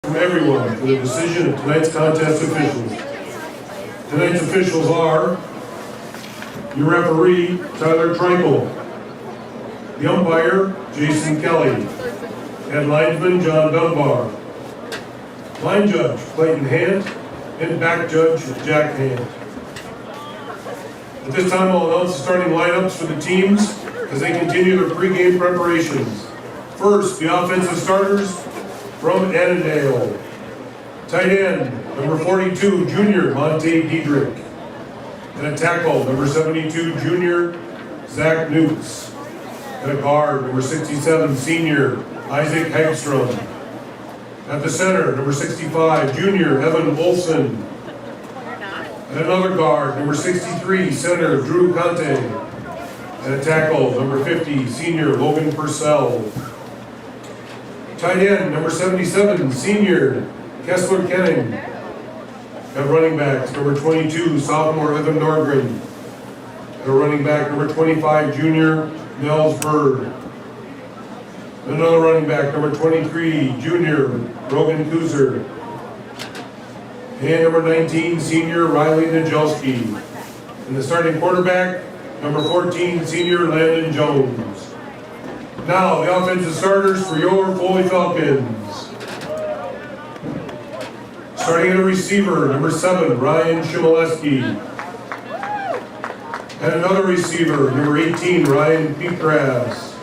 from everyone for the decision of tonight's contest officials. Tonight's officials are your referee, Tyler Trinkle, the umpire, Jason Kelly, and linesman, John Dunbar, line judge, Clayton Hant, and back judge, Jack Hant. At this time, I'll announce the starting lineups for the teams as they continue their pregame preparations. First, the offensive starters from Annandale. Tight end, number 42, junior, Monte Diedrich. And a tackle, number 72, junior, Zach Newts. And a guard, number 67, senior, Isaac Hagstrom. At the center, number 65, junior, Evan Olson. And another guard, number 63, center, Drew Conte. And a tackle, number 50, senior, Logan Purcell. Tight end, number 77, senior, Kessler Kenning. At running backs, number 22, sophomore, Evan Norgren. At running back, number 25, junior, Nels Bird. Another running back, number 23, junior, Rogan Kuzer. And number 19, senior, Riley Najelski. And the starting quarterback, number 14, senior, Landon Jones. Now, the offensive starters for your Foley Falcons. Starting at a receiver, number 7, Ryan Shimoleski. And another receiver, number 18, Ryan Peatgrass.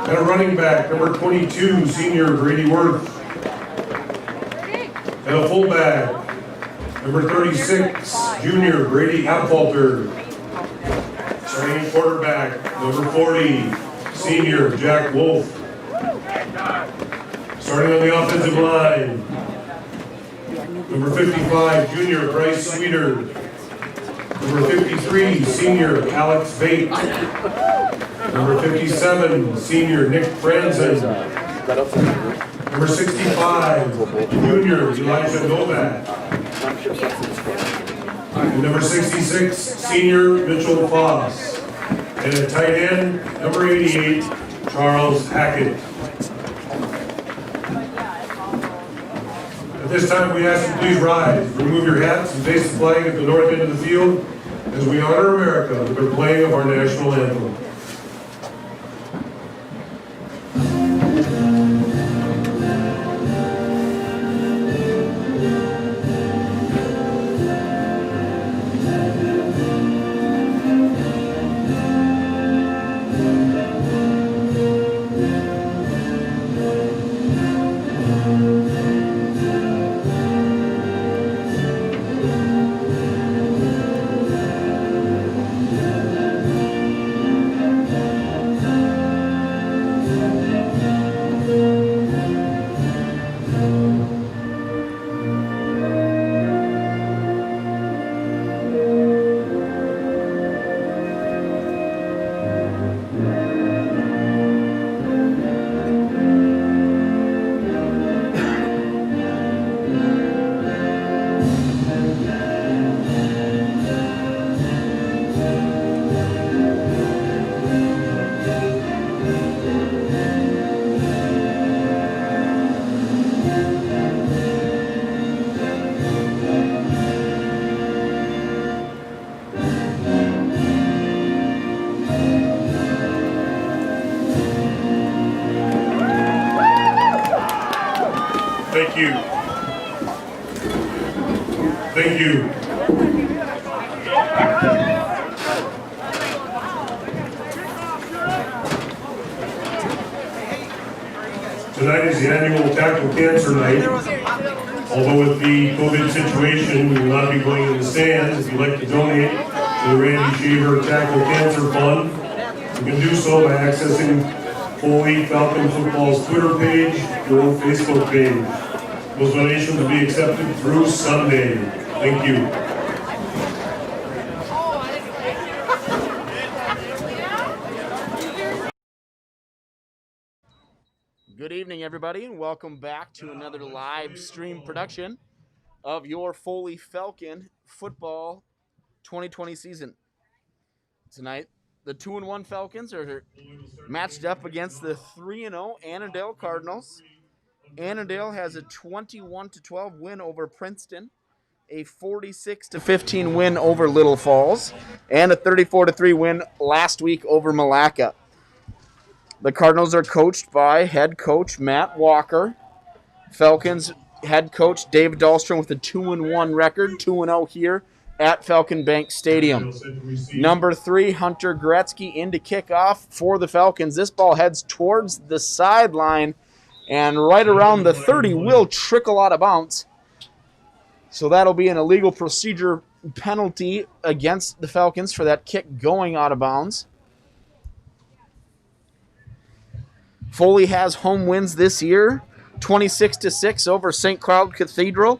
And a running back, number 22, senior, Brady Worth. And a fullback, number 36, junior, Brady Apfalter. Starting quarterback, number 40, senior, Jack Wolf. Starting on the offensive line, number 55, junior, Bryce Sweeter. Number 53, senior, Alex Bate. Number 57, senior, Nick Franzen. Number 65, junior, Elijah Novak. And number 66, senior, Mitchell Foss. And at tight end, number 88, Charles Hackett. At this time, we ask you please rise, remove your hats, and face the flag at the north end of the field as we honor America with the playing of our national anthem. Thank you. Thank you. Tonight is the annual Tackle Cancer Night. Although with the COVID situation, we will not be going in the stands. If you'd like to donate to the Randy Shaver Tackle Cancer Fund, you can do so by accessing Foley Falcon Football's Twitter page or Facebook page. Those donations will be accepted through Sunday. Thank you. Good evening, everybody, and welcome back to another live stream production of your Foley Falcon Football 2020 season. Tonight, the 2-1 Falcons are matched up against the 3-0 Annandale Cardinals. Annandale has a 21-12 win over Princeton, a 46-15 win over Little Falls, and a 34-3 win last week over Malacca. The Cardinals are coached by head coach Matt Walker. Falcons head coach Dave Dahlstrom with a 2-1 record, 2-0 here at Falcon Bank Stadium. Number 3, Hunter Gretzky into kickoff for the Falcons. This ball heads towards the sideline, and right around the 30 will trickle out of bounds. So that'll be an illegal procedure penalty against the Falcons for that kick going out of bounds. Foley has home wins this year, 26-6 over St. Cloud Cathedral,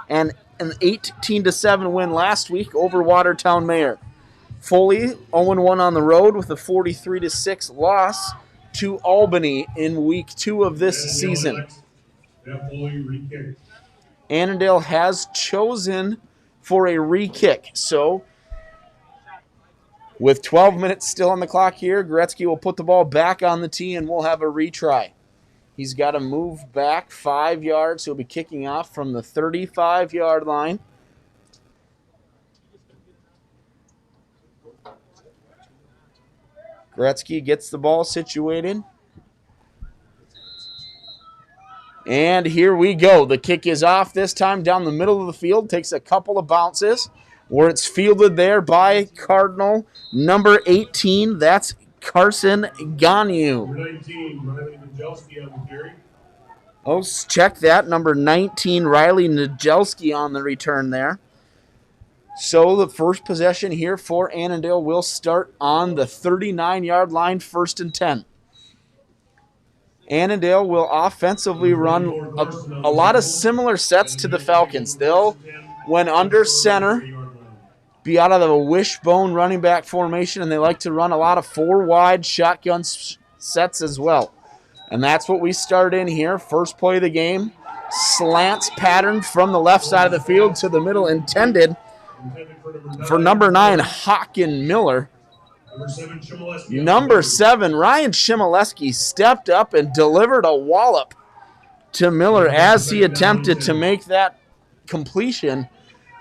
and an 18-7 win last week over Watertown Mayor. Foley 0-1 on the road with a 43-6 loss to Albany in week 2 of this season. Annandale has chosen for a re-kick. So, with 12 minutes still on the clock here, Gretzky will put the ball back on the tee and we'll have a retry. He's got to move back 5 yards. He'll be kicking off from the 35-yard line. Gretzky gets the ball situated. And here we go. The kick is off this time down the middle of the field. Takes a couple of bounces where it's fielded there by Cardinal number 18. That's Carson Ganu. Number 19, Riley Najelski on the carry. Oh, check that. Number 19, Riley Najelski on the return there. So the first possession here for Annandale will start on the 39-yard line, 1st and 10. Annandale will offensively run a lot of similar sets to the Falcons. They'll, when under center, be out of the wishbone running back formation, and they like to run a lot of 4-wide shotgun sets as well. And that's what we start in here. First play of the game, slants pattern from the left side of the field to the middle, intended for number 9, Hawken Miller. Number 7, Ryan Shimoleski stepped up and delivered a wallop to Miller as he attempted to make that completion.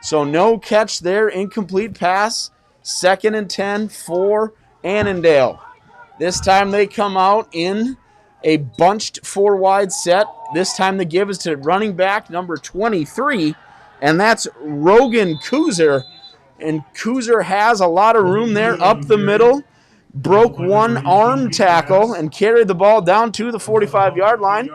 So no catch there, incomplete pass. 2nd and 10 for Annandale. This time they come out in a bunched 4-wide set. This time the give is to running back number 23, and that's Rogan Kuzer. And Kuzer has a lot of room there up the middle. Broke one arm tackle and carried the ball down to the 45-yard line,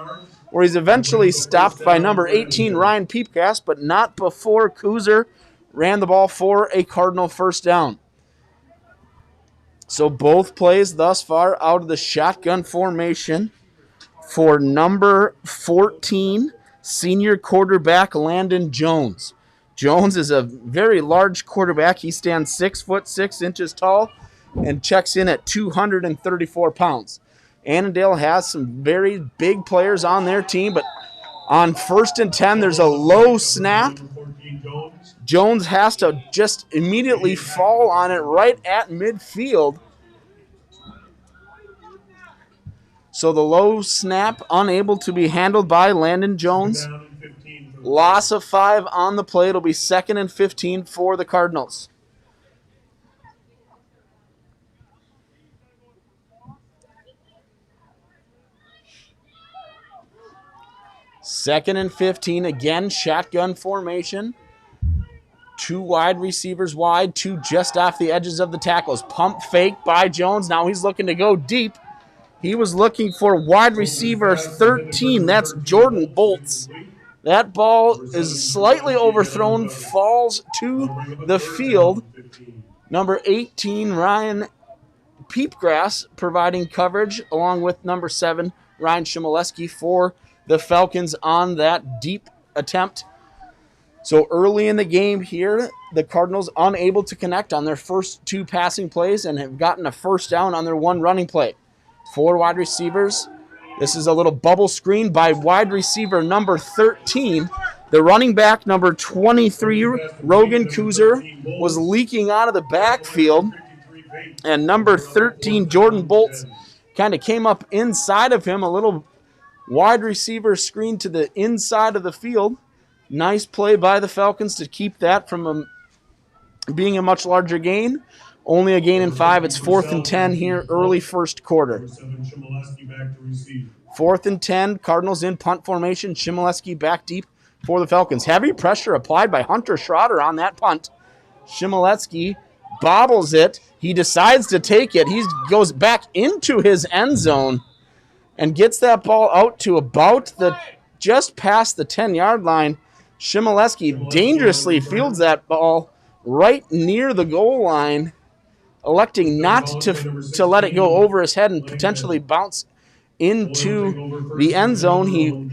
where he's eventually stopped by number 18, Ryan Peepcast, but not before Kuzer ran the ball for a Cardinal first down. So both plays thus far out of the shotgun formation for number 14, senior quarterback Landon Jones. Jones is a very large quarterback. He stands 6'6" tall and checks in at 234 pounds. Annandale has some very big players on their team, but on 1st and 10, there's a low snap. Jones has to just immediately fall on it right at midfield. So the low snap unable to be handled by Landon Jones. Loss of 5 on the play. It'll be 2nd and 15 for the Cardinals. Second and 15, again, shotgun formation. 2 wide receivers wide, 2 just off the edges of the tackles. Pump fake by Jones. Now he's looking to go deep. He was looking for wide receiver 13. That's Jordan Bolts. That ball is slightly overthrown, falls to the field. Number 18, Ryan Peepgrass, providing coverage, along with number 7, Ryan Shimoleski, for the Falcons on that deep attempt. So early in the game here, the Cardinals unable to connect on their first 2 passing plays and have gotten a first down on their 1 running play. 4 wide receivers. This is a little bubble screen by wide receiver number 13. The running back, number 23, Rogan Kuzer, was leaking out of the backfield. And number 13, Jordan Bolts, kind of came up inside of him a little Wide receiver screen to the inside of the field. Nice play by the Falcons to keep that from being a much larger gain. Only a gain in 5. It's 4th and 10 here, early first quarter. 4th and 10, Cardinals in punt formation. Chmielewski back deep for the Falcons. Heavy pressure applied by Hunter Schroeder on that punt. Chmielewski bobbles it. He decides to take it. He goes back into his end zone and gets that ball out to about just past the 10-yard line. Chmielewski dangerously fields that ball right near the goal line, electing not to let it go over his head and potentially bounce into the end zone. He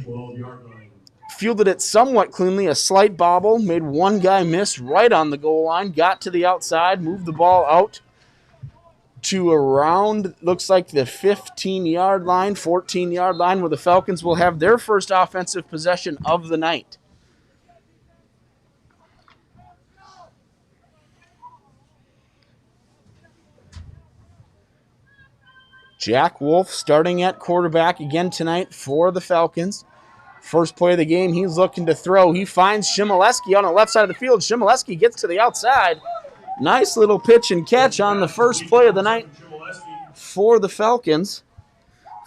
fielded it somewhat cleanly, a slight bobble, made one guy miss right on the goal line, got to the outside, moved the ball out to around, looks like the 15-yard line, 14-yard line, where the Falcons will have their first offensive possession of the night. Jack Wolf starting at quarterback again tonight for the Falcons. First play of the game, he's looking to throw. He finds Chmielewski on the left side of the field. Chmielewski gets to the outside. Nice little pitch and catch on the first play of the night for the Falcons.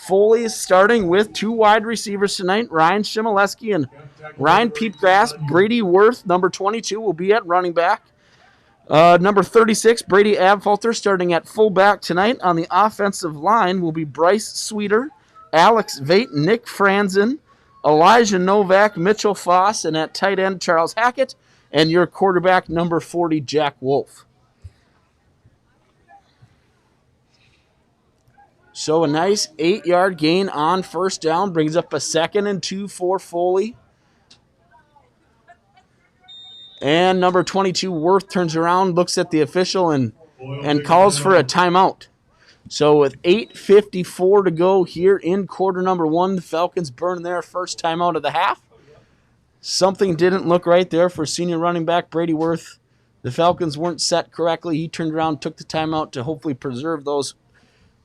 Foley is starting with 2 wide receivers tonight, Ryan Chmielewski and Ryan Peepgrass. Brady Worth, number 22, will be at running back. Number 36, Brady Abfalter, starting at fullback tonight. On the offensive line will be Bryce Sweeter, Alex Vate, Nick Franzen, Elijah Novak, Mitchell Foss, and at tight end, Charles Hackett, and your quarterback, number 40, Jack Wolf. So a nice 8-yard gain on first down, brings up a 2nd and 2 for Foley. And number 22, Worth, turns around, looks at the official, and calls for a timeout. So with 8:54 to go here in quarter number 1, the Falcons burn their first timeout of the half. Something didn't look right there for senior running back Brady Worth. The Falcons weren't set correctly. He turned around, took the timeout to hopefully preserve those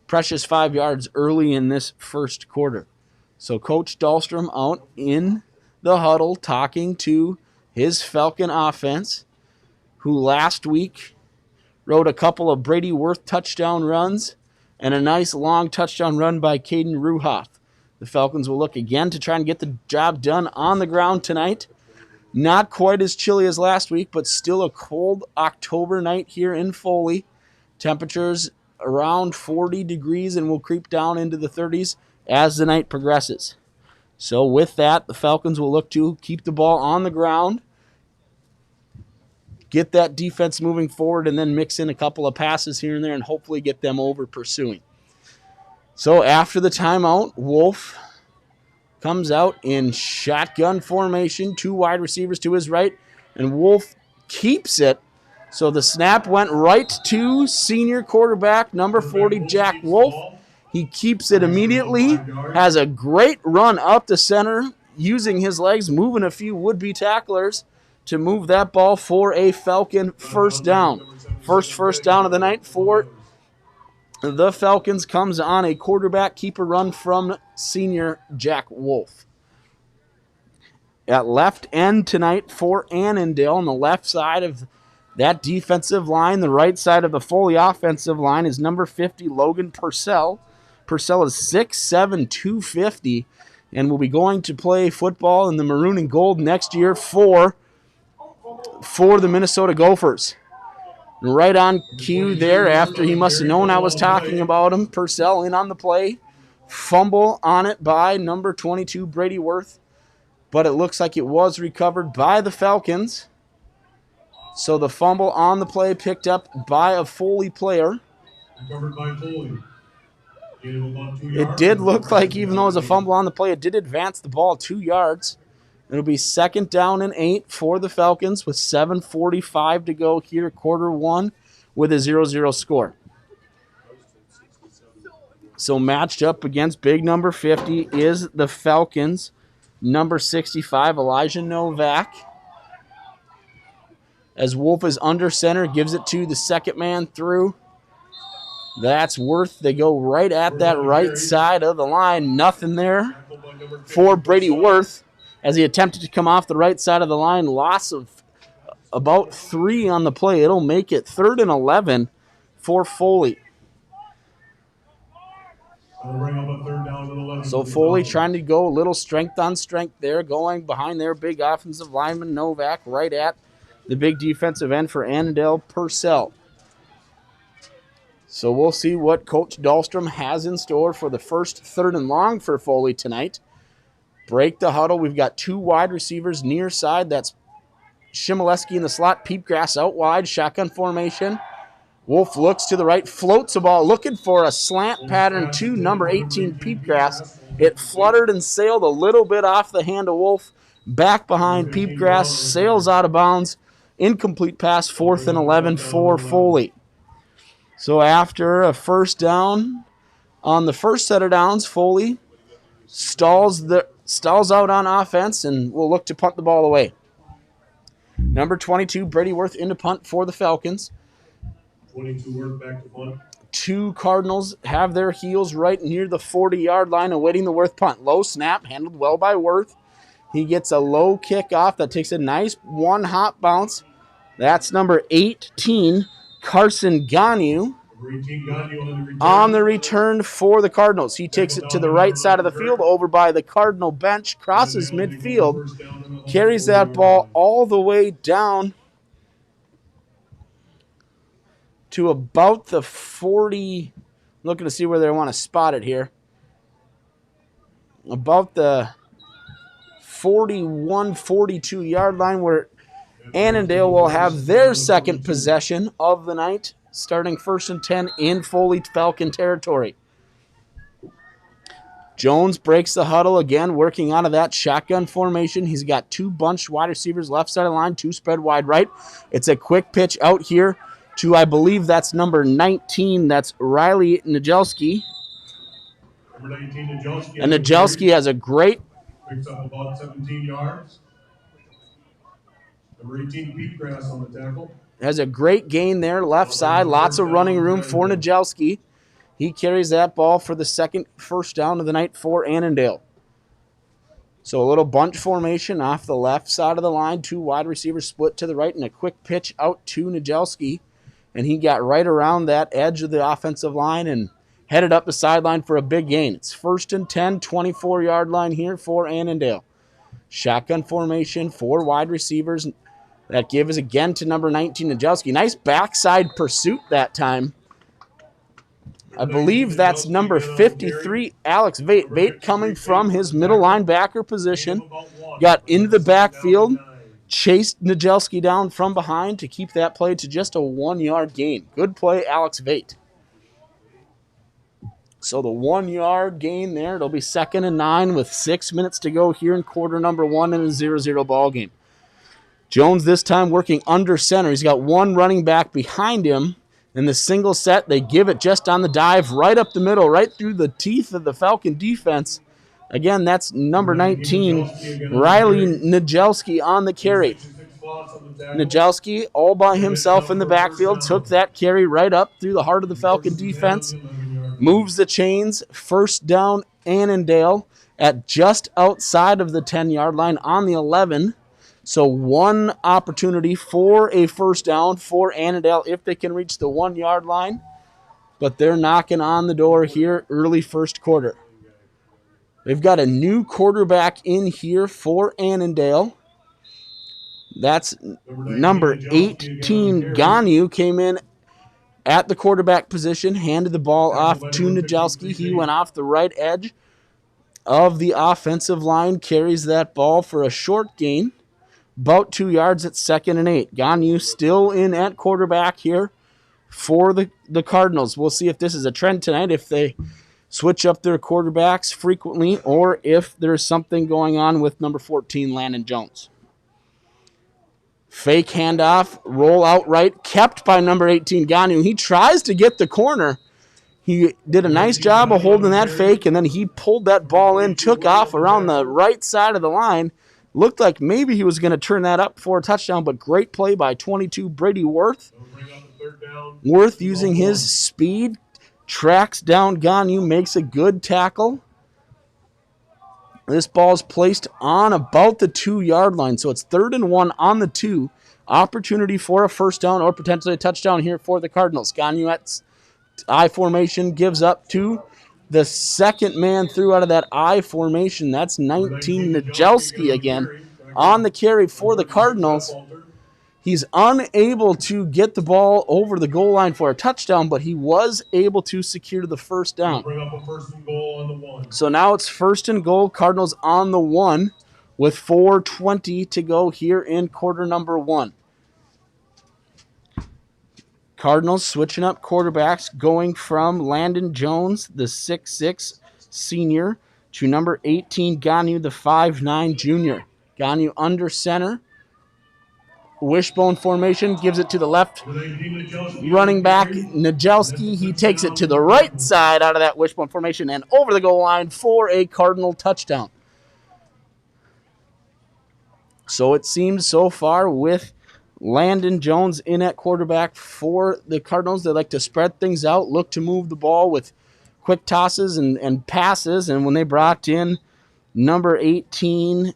precious 5 yards early in this first quarter. So Coach Dahlstrom out in the huddle talking to his Falcon offense, who last week rode a couple of Brady Worth touchdown runs and a nice long touchdown run by Caden Ruhoff. The Falcons will look again to try and get the job done on the ground tonight. Not quite as chilly as last week, but still a cold October night here in Foley. Temperatures around 40 degrees and will creep down into the 30s as the night progresses. So with that, the Falcons will look to keep the ball on the ground, get that defense moving forward, and then mix in a couple of passes here and there and hopefully get them over pursuing. So after the timeout, Wolf comes out in shotgun formation, 2 wide receivers to his right, and Wolf keeps it. So the snap went right to senior quarterback, number 40, Jack Wolf. He keeps it immediately, has a great run up the center, using his legs, moving a few would-be tacklers to move that ball for a Falcon first down. First down of the night for the Falcons comes on a quarterback keeper run from senior Jack Wolf. At left end tonight for Annandale on the left side of that defensive line. The right side of the Foley offensive line is number 50, Logan Purcell. Purcell is 6'7", 250, and will be going to play football in the maroon and gold next year for the Minnesota Gophers. Right on cue there, after he must have known I was talking about him. Purcell in on the play. Fumble on it by number 22, Brady Worth. But it looks like it was recovered by the Falcons. So the fumble on the play picked up by a Foley player. Recovered by Foley. It did look like, even though it was a fumble on the play, it did advance the ball 2 yards. It'll be 2nd down and 8 for the Falcons with 7:45 to go here, quarter 1, with a 0-0 score. So matched up against big number 50 is the Falcons, number 65, Elijah Novak. As Wolf is under center, gives it to the second man through. That's Worth. They go right at that right side of the line. Nothing there for Brady Worth as he attempted to come off the right side of the line. Loss of about 3 on the play. It'll make it 3rd and 11 for Foley. So Foley trying to go a little strength on strength there, going behind their big offensive lineman Novak, right at the big defensive end for Annandale, Purcell. So we'll see what Coach Dahlstrom has in store for the first 3rd and long for Foley tonight. Break the huddle. We've got 2 wide receivers near side. That's Shimoleski in the slot, Peepgrass out wide, shotgun formation. Wolf looks to the right, floats the ball, looking for a slant pattern to number 18, Peepgrass. It fluttered and sailed a little bit off the hand of Wolf. Back behind Peepgrass, sails out of bounds. Incomplete pass, 4th and 11 for Foley. So after a first down on the first set of downs, Foley stalls out on offense and will look to punt the ball away. Number 22, Brady Worth into punt for the Falcons. 22 Worth back to punt. 2 Cardinals have their heels right near the 40-yard line awaiting the Worth punt. Low snap, handled well by Worth. He gets a low kickoff that takes a nice one-hop bounce. That's number 18, Carson Ganu. On the return for the Cardinals. He takes it to the right side of the field over by the Cardinal bench, crosses midfield, carries that ball all the way down to about the 40, looking to see where they want to spot it here, about the 41, 42-yard line where Annandale will have their second possession of the night, starting 1st and 10 in Foley Falcon territory. Jones breaks the huddle again, working out of that shotgun formation. He's got 2 bunched wide receivers left side of the line, 2 spread wide right. It's a quick pitch out here to, I believe that's number 19. That's Riley Najelski. Number 19, Najelski. And Najelski has a great... Picks up about 17 yards. Number 18, Peepgrass on the tackle. Has a great gain there, left side. Lots of running room for Najelski. He carries that ball for the second first down of the night for Annandale. So a little bunch formation off the left side of the line. 2 wide receivers split to the right and a quick pitch out to Najelski. And he got right around that edge of the offensive line and headed up the sideline for a big gain. It's 1st and 10, 24-yard line here for Annandale. Shotgun formation, 4 wide receivers. That give is again to number 19, Najelski. Nice backside pursuit that time. I believe that's number 53, Alex Vate. Vate coming from his middle linebacker position. Got into the backfield, chased Najelski down from behind to keep that play to just a 1-yard gain. Good play, Alex Vate. So the 1-yard gain there. It'll be 2nd and 9 with 6 minutes to go here in quarter number 1 in a 0-0 ball game. Jones this time working under center. He's got 1 running back behind him. In the single set, they give it just on the dive, right up the middle, right through the teeth of the Falcon defense. Again, that's number 19, Riley Najelski on the carry. Najelski all by himself in the backfield, took that carry right up through the heart of the Falcon defense, moves the chains, first down Annandale at just outside of the 10-yard line on the 11. So 1 opportunity for a first down for Annandale if they can reach the 1-yard line. But they're knocking on the door here early first quarter. They've got a new quarterback in here for Annandale. That's number 18, Ganu, came in at the quarterback position, handed the ball off to Najelski. He went off the right edge of the offensive line, carries that ball for a short gain. About 2 yards at 2nd and 8. Ganu still in at quarterback here for the Cardinals. We'll see if this is a trend tonight, if they switch up their quarterbacks frequently, or if there's something going on with number 14, Landon Jones. Fake handoff, roll out right, kept by number 18, Ganu. He tries to get the corner. He did a nice job of holding that fake, and then he pulled that ball in, took off around the right side of the line. Looked like maybe he was going to turn that up for a touchdown, but great play by 22, Brady Worth. Worth using his speed, tracks down Ganu, makes a good tackle. This ball is placed on about the 2-yard line, so it's 3rd and 1 on the 2. Opportunity for a first down or potentially a touchdown here for the Cardinals. Ganu at I formation, gives up to the second man through out of that I formation. That's 19 Najelski again on the carry for the Cardinals. He's unable to get the ball over the goal line for a touchdown, but he was able to secure the first down. Bring up a 1st and goal on the 1. So now it's 1st and goal, Cardinals on the 1 with 4:20 to go here in quarter number 1. Cardinals switching up quarterbacks, going from Landon Jones, the 6'6 senior, to number 18, Ganu, the 5'9 junior. Ganu under center. Wishbone formation, gives it to the left running back, Najelski. He takes it to the right side out of that wishbone formation and over the goal line for a Cardinal touchdown. So it seems so far with Landon Jones in at quarterback for the Cardinals. They like to spread things out, look to move the ball with quick tosses and passes. And when they brought in number 18,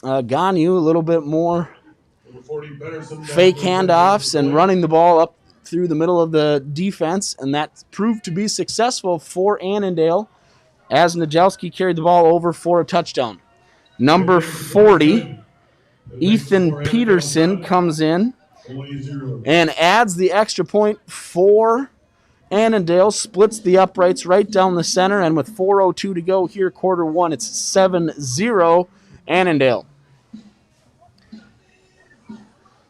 Ganu, a little bit more fake handoffs and running the ball up through the middle of the defense, and that proved to be successful for Annandale as Najelski carried the ball over for a touchdown. Number 40, Ethan Peterson, comes in and adds the extra point for Annandale, splits the uprights right down the center, and with 4:02 to go here, quarter 1, it's 7-0 Annandale.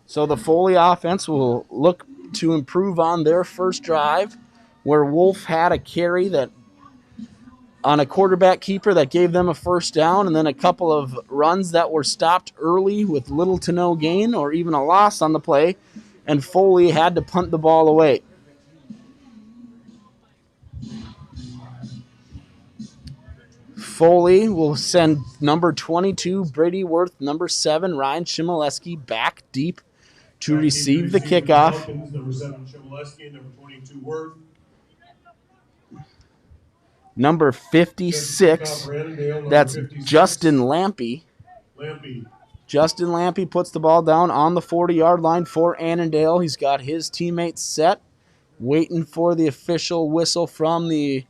So the Foley offense will look to improve on their first drive, where Wolf had a carry that on a quarterback keeper that gave them a first down, and then a couple of runs that were stopped early with little to no gain or even a loss on the play, and Foley had to punt the ball away. Foley will send number 22, Brady Worth, number 7, Ryan Shimoleski, back deep to receive the kickoff. Falcons, number 7, Shimoleski, number 22, Worth. Number 56, that's Justin Lampy. Justin Lampy puts the ball down on the 40-yard line for Annandale. He's got his teammates set, waiting for the official whistle from the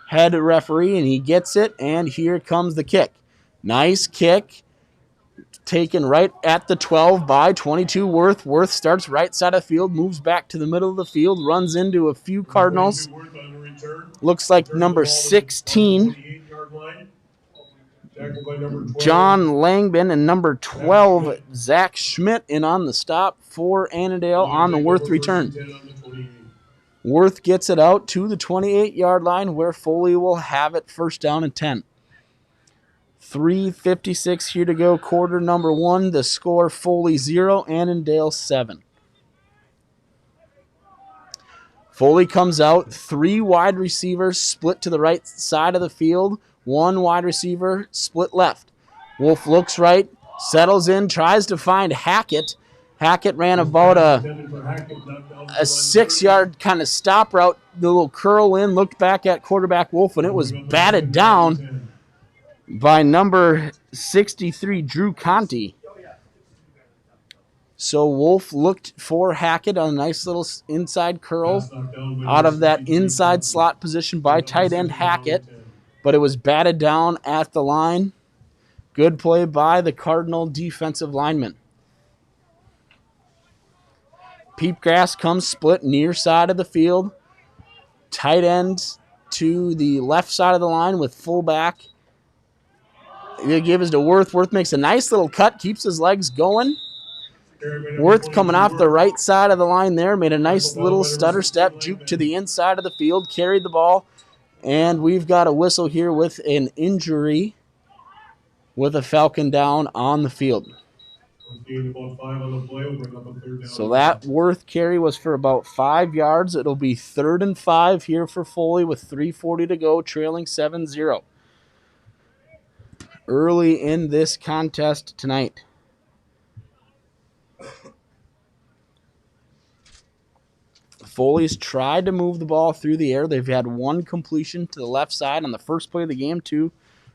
head referee, and he gets it, and here comes the kick. Nice kick, taken right at the 12 by 22 Worth. Worth starts right side of the field, moves back to the middle of the field, runs into a few Cardinals. Looks like number 16, John Langbin, and number 12, Zach Schmidt, in on the stop for Annandale on the Worth return. Worth gets it out to the 28-yard line, where Foley will have it first down and 10. 3:56 here to go, quarter number 1. The score, Foley 0, Annandale 7. Foley comes out, 3 wide receivers split to the right side of the field, 1 wide receiver split left. Wolf looks right, settles in, tries to find Hackett. Hackett ran about a 6-yard kind of stop route, the little curl in, looked back at quarterback Wolf, and it was batted down by number 63, Drew Conti. So Wolf looked for Hackett on a nice little inside curl out of that inside slot position by tight end Hackett, but it was batted down at the line. Good play by the Cardinal defensive lineman. Peepgrass comes split near side of the field. Tight end to the left side of the line with fullback. They give it to Worth. Worth makes a nice little cut, keeps his legs going. Worth coming off the right side of the line there, made a nice little stutter step, juke to the inside of the field, carried the ball, and we've got a whistle here with an injury with a Falcon down on the field. So that Worth carry was for about 5 yards. It'll be 3rd and 5 here for Foley with 3:40 to go, trailing 7-0. Early in this contest tonight. Foley's tried to move the ball through the air. They've had one completion to the left side on the first play of the game to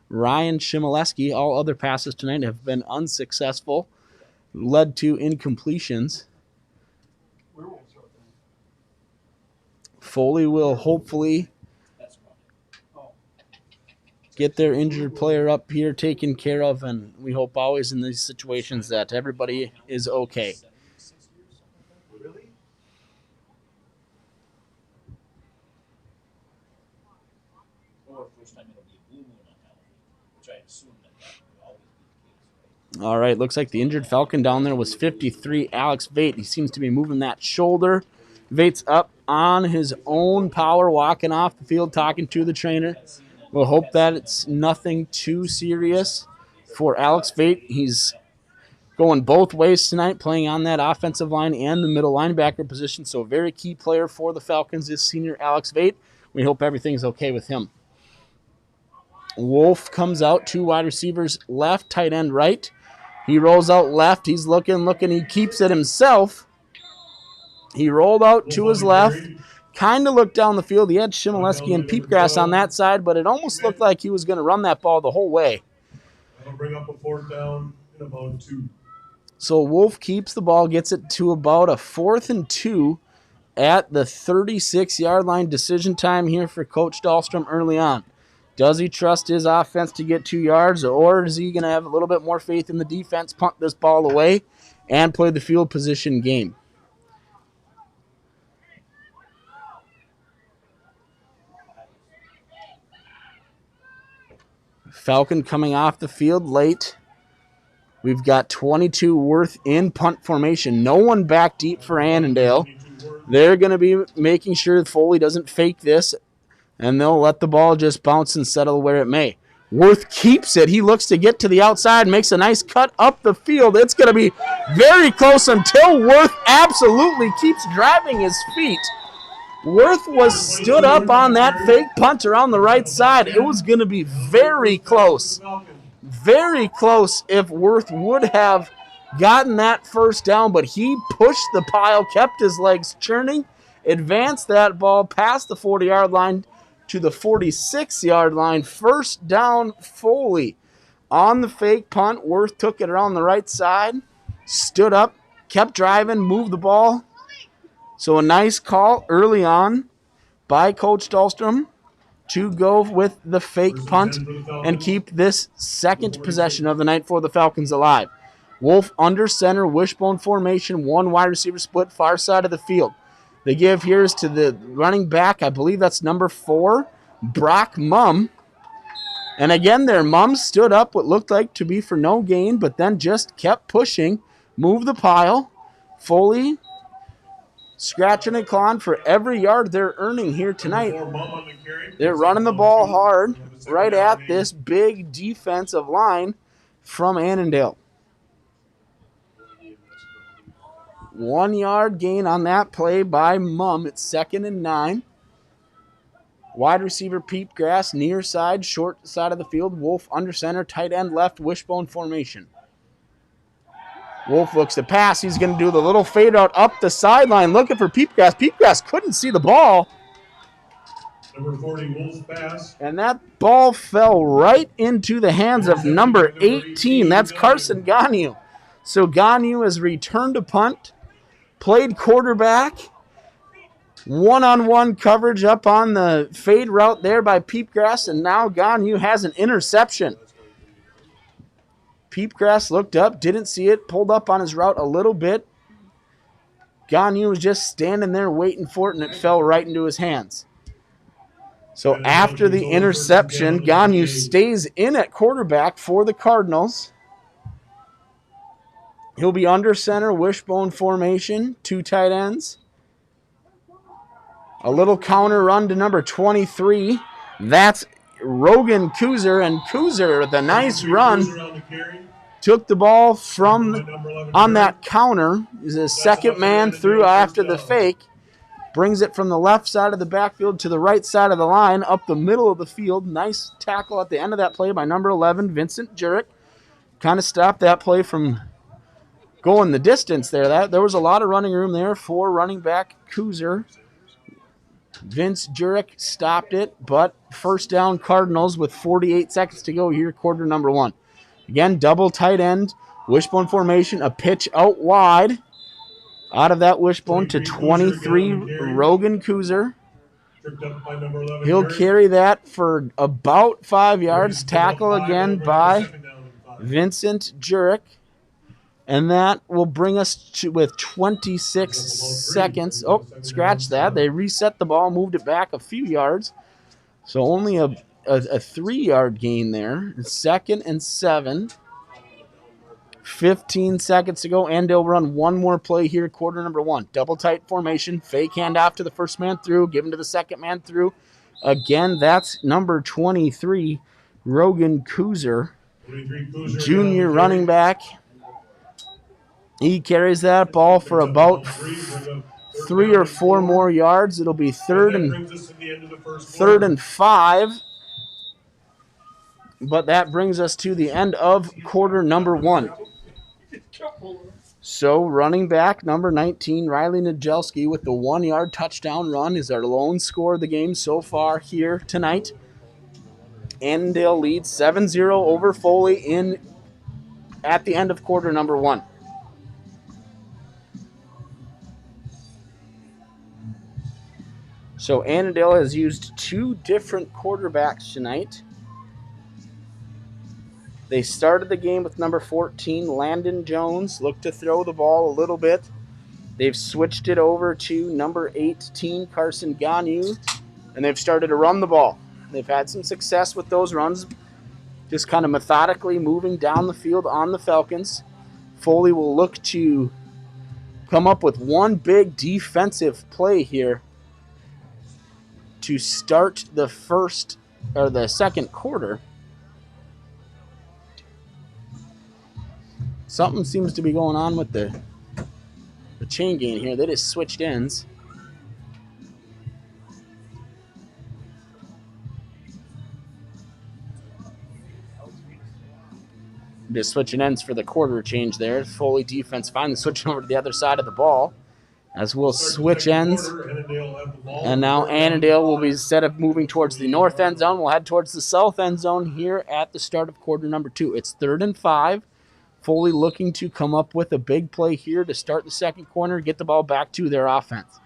Ryan Shimoleski. All other passes tonight have been unsuccessful, led to incompletions. Foley will hopefully get their injured player up here taken care of, and we hope always in these situations that everybody is okay. All right, looks like the injured Falcon down there was 53, Alex Vate. He seems to be moving that shoulder. Vate's up on his own power, walking off the field, talking to the trainer. We'll hope that it's nothing too serious for Alex Vate. He's going both ways tonight, playing on that offensive line and the middle linebacker position. So a very key player for the Falcons is senior Alex Vate. We hope everything's okay with him. Wolf comes out, 2 wide receivers left, tight end right. He rolls out left. He's looking. He keeps it himself. He rolled out to his left, kind of looked down the field. He had Shimoleski and Peepgrass on that side, but it almost looked like he was going to run that ball the whole way. That'll bring up a 4th down in about 2. So Wolf keeps the ball, gets it to about a 4th and 2 at the 36-yard line. Decision time here for Coach Dahlstrom early on. Does he trust his offense to get 2 yards, or is he going to have a little bit more faith in the defense, punt this ball away, and play the field position game? Falcon coming off the field late. We've got 22 Worth in punt formation. No one back deep for Annandale. They're going to be making sure Foley doesn't fake this, and they'll let the ball just bounce and settle where it may. Worth keeps it. He looks to get to the outside, makes a nice cut up the field. It's going to be very close until Worth absolutely keeps driving his feet. Worth was stood up on that fake punt around the right side. It was going to be very close. Very close if Worth would have gotten that first down, but he pushed the pile, kept his legs churning, advanced that ball past the 40-yard line to the 46-yard line. First down, Foley. On the fake punt, Worth took it around the right side, stood up, kept driving, moved the ball. So a nice call early on by Coach Dahlstrom to go with the fake punt and keep this second possession of the night for the Falcons alive. Wolf under center, wishbone formation, 1 wide receiver split, far side of the field. The give here is to the running back. I believe that's number 4, Brock Mumm. And again there, Mumm stood up what looked like to be for no gain, but then just kept pushing, moved the pile. Foley scratching and clawing for every yard they're earning here tonight. They're running the ball hard right at this big defensive line from Annandale. 1 yard gain on that play by Mumm. It's 2nd and 9. Wide receiver Peepgrass, near side, short side of the field. Wolf under center, tight end left, wishbone formation. Wolf looks to pass. He's going to do the little fade out up the sideline, looking for Peepgrass. Peepgrass couldn't see the ball. Number 40, Wolf's pass. And that ball fell right into the hands of number 18. That's Carson Ganu. So Ganu has returned to punt, played quarterback, one-on-one coverage up on the fade route there by Peepgrass, and now Ganu has an interception. Peepgrass looked up, didn't see it, pulled up on his route a little bit. Ganu was just standing there waiting for it, and it fell right into his hands. So after the interception, Ganu stays in at quarterback for the Cardinals. He'll be under center, wishbone formation, 2 tight ends. A little counter run to number 23. That's Rogan Kuzer, and Kuzer with a nice run took the ball from on that counter. He's a second man through after the fake. Brings it from the left side of the backfield to the right side of the line, up the middle of the field. Nice tackle at the end of that play by number 11, Vincent Jurek. Kind of stopped that play from going the distance there. There was a lot of running room there for running back Kuzer Vince Jurek stopped it, but first down Cardinals with 48 seconds to go here, quarter number 1. Again, double tight end, wishbone formation, a pitch out wide. Out of that wishbone to 23, Rogan Kuzer. He'll carry that for about 5 yards. Tackle again by Vincent Jurek. And that will bring us to with 26 seconds. Oh, scratch that. They reset the ball, moved it back a few yards. So only a 3-yard gain there. 2nd and 7. 15 seconds to go, and they'll run one more play here, quarter number 1. Double tight formation, fake handoff to the first man through, given to the second man through. Again, that's number 23, Rogan Kuzer, junior running back. He carries that ball for about 3 or 4 more yards. It'll be third and 5. But that brings us to the end of quarter number 1. So running back number 19, Riley Najelski, with the 1-yard touchdown run, is our lone score of the game so far here tonight. Annandale leads 7-0 over Foley at the end of quarter number 1. So Annandale has used 2 different quarterbacks tonight. They started the game with number 14, Landon Jones. Looked to throw the ball a little bit. They've switched it over to number 18, Carson Ganu, and they've started to run the ball. They've had some success with those runs, just kind of methodically moving down the field on the Falcons. Foley will look to come up with one big defensive play here to start the second quarter. Something seems to be going on with the chain gain here. They just switched ends. Just switching ends for the quarter change there. Foley defense finally switching over to the other side of the ball. As we'll switch ends. And now Annandale will be, instead of moving towards the north end zone, we'll head towards the south end zone here at the start of quarter number 2. It's 3rd and 5. Foley looking to come up with a big play here to start the second quarter, get the ball back to their offense.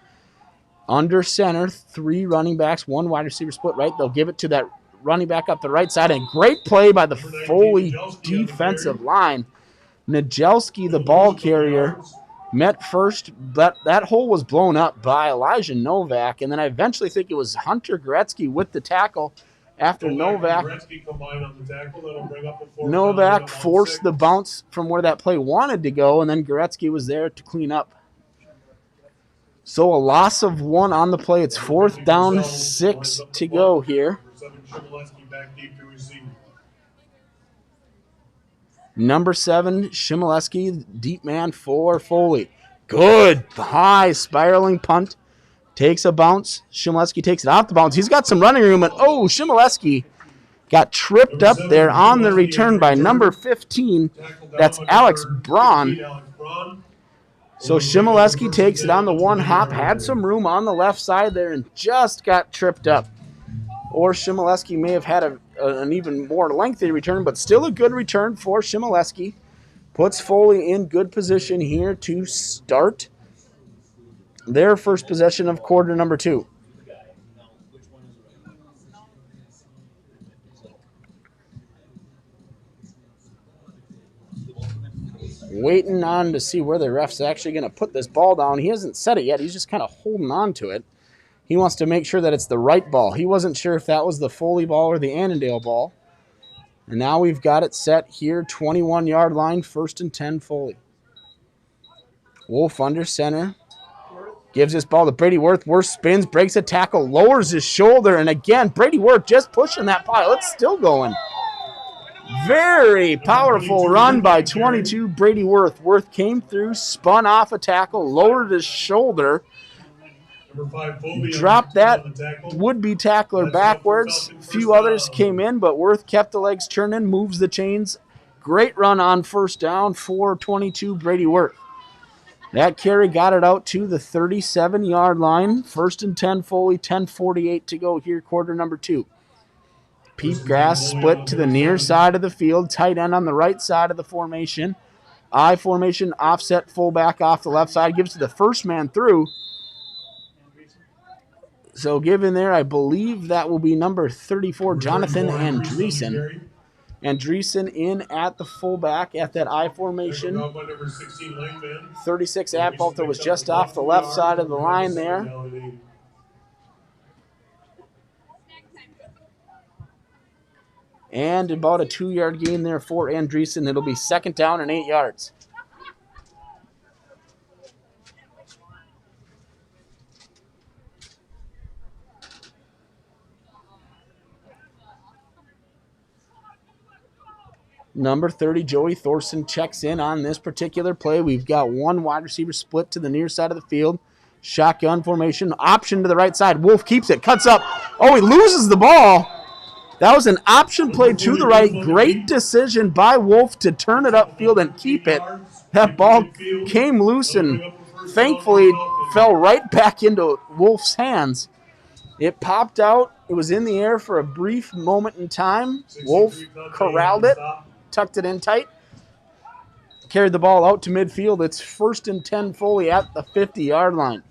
Under center, 3 running backs, 1 wide receiver split right. They'll give it to that running back up the right side. And great play by the Foley defensive line. Najelski, the ball carrier, met first, but that hole was blown up by Elijah Novak. And then I eventually think it was Hunter Gretzky with the tackle. After Novak forced the bounce from where that play wanted to go, and then Gretzky was there to clean up. So a loss of 1 on the play. It's 4th down, 6 to go here. Number 7, Shimoleski, deep man for Foley. Good high spiraling punt. Takes a bounce. Shimoleski takes it off the bounce. He's got some running room, and Shimoleski got tripped up there on the return by number 15. That's Alex Braun. So Shimoleski takes it on the 1 hop, had some room on the left side there, and just got tripped up. Or Shimoleski may have had an even more lengthy return, but still a good return for Shimoleski. Puts Foley in good position here to start their first possession of quarter number 2. Waiting on to see where the ref's actually going to put this ball down. He hasn't said it yet. He's just kind of holding on to it. He wants to make sure that it's the right ball. He wasn't sure if that was the Foley ball or the Annandale ball. And now we've got it set here, 21-yard line, 1st and 10 Foley. Wolf under center. Gives this ball to Brady Worth. Worth spins, breaks a tackle, lowers his shoulder, and again, Brady Worth just pushing that pile. It's still going. Very powerful run by 22, Brady Worth. Worth came through, spun off a tackle, lowered his shoulder, dropped that would-be tackler backwards. A few others came in, but Worth kept the legs churning, moves the chains. Great run on 1st down for 22, Brady Worth. That carry got it out to the 37-yard line. 1st and 10, Foley, 10:48 to go here, quarter number 2. Peepgrass split to the near side of the field. Tight end on the right side of the formation. I formation, offset fullback off the left side. Gives to the first man through. So given there, I believe that will be number 34, Jonathan Andreessen. Andreessen in at the fullback at that I formation. 36 Adpolter was just off the left side of the line there. And about a 2-yard gain there for Andreessen. It'll be 2nd down and 8 yards. Number 30, Joey Thorson, checks in on this particular play. We've got one wide receiver split to the near side of the field. Shotgun formation, option to the right side. Wolf keeps it, cuts up. Oh, he loses the ball. That was an option play to the right. Great decision by Wolf to turn it upfield and keep it. That ball came loose and thankfully fell right back into Wolf's hands. It popped out. It was in the air for a brief moment in time. Wolf corralled it, tucked it in tight, carried the ball out to midfield. It's 1st and 10, Foley at the 50-yard line.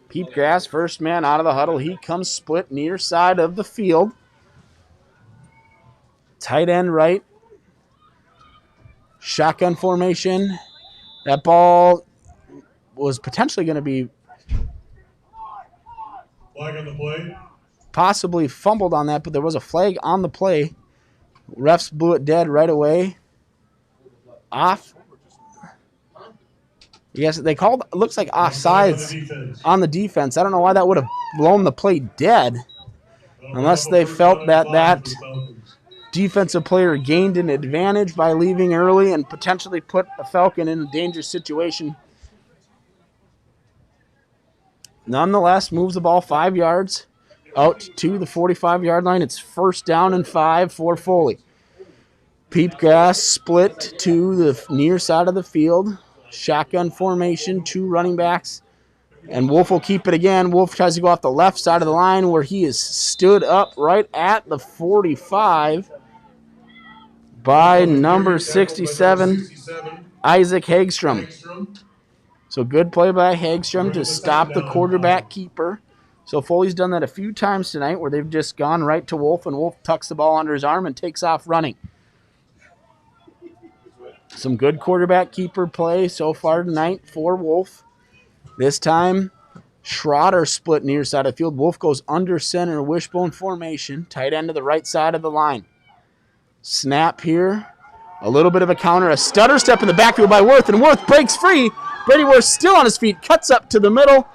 Peepgrass, first man out of the huddle. He comes split near side of the field. Tight end right. Shotgun formation. That ball was potentially going to be flag on the play. Possibly fumbled on that, but there was a flag on the play. Refs blew it dead right away. Off. Yes, they called, it looks like offsides on the defense. I don't know why that would have blown the play dead, unless they felt that that defensive player gained an advantage by leaving early and potentially put a Falcon in a dangerous situation. Nonetheless, moves the ball 5 yards out to the 45-yard line. It's 1st down and 5 for Foley. Peepgrass split to the near side of the field. Shotgun formation, 2 running backs. And Wolf will keep it again. Wolf tries to go off the left side of the line where he is stood up right at the 45 by number 67, Isaac Hagstrom. So good play by Hagstrom to stop the quarterback keeper. So Foley's done that a few times tonight where they've just gone right to Wolf, and Wolf tucks the ball under his arm and takes off running. Some good quarterback keeper play so far tonight for Wolf. This time, Schroeder split near side of the field. Wolf goes under center, wishbone formation, tight end to the right side of the line. Snap here. A little bit of a counter, a stutter step in the backfield by Worth, and Worth breaks free. Brady Worth still on his feet, cuts up to the middle.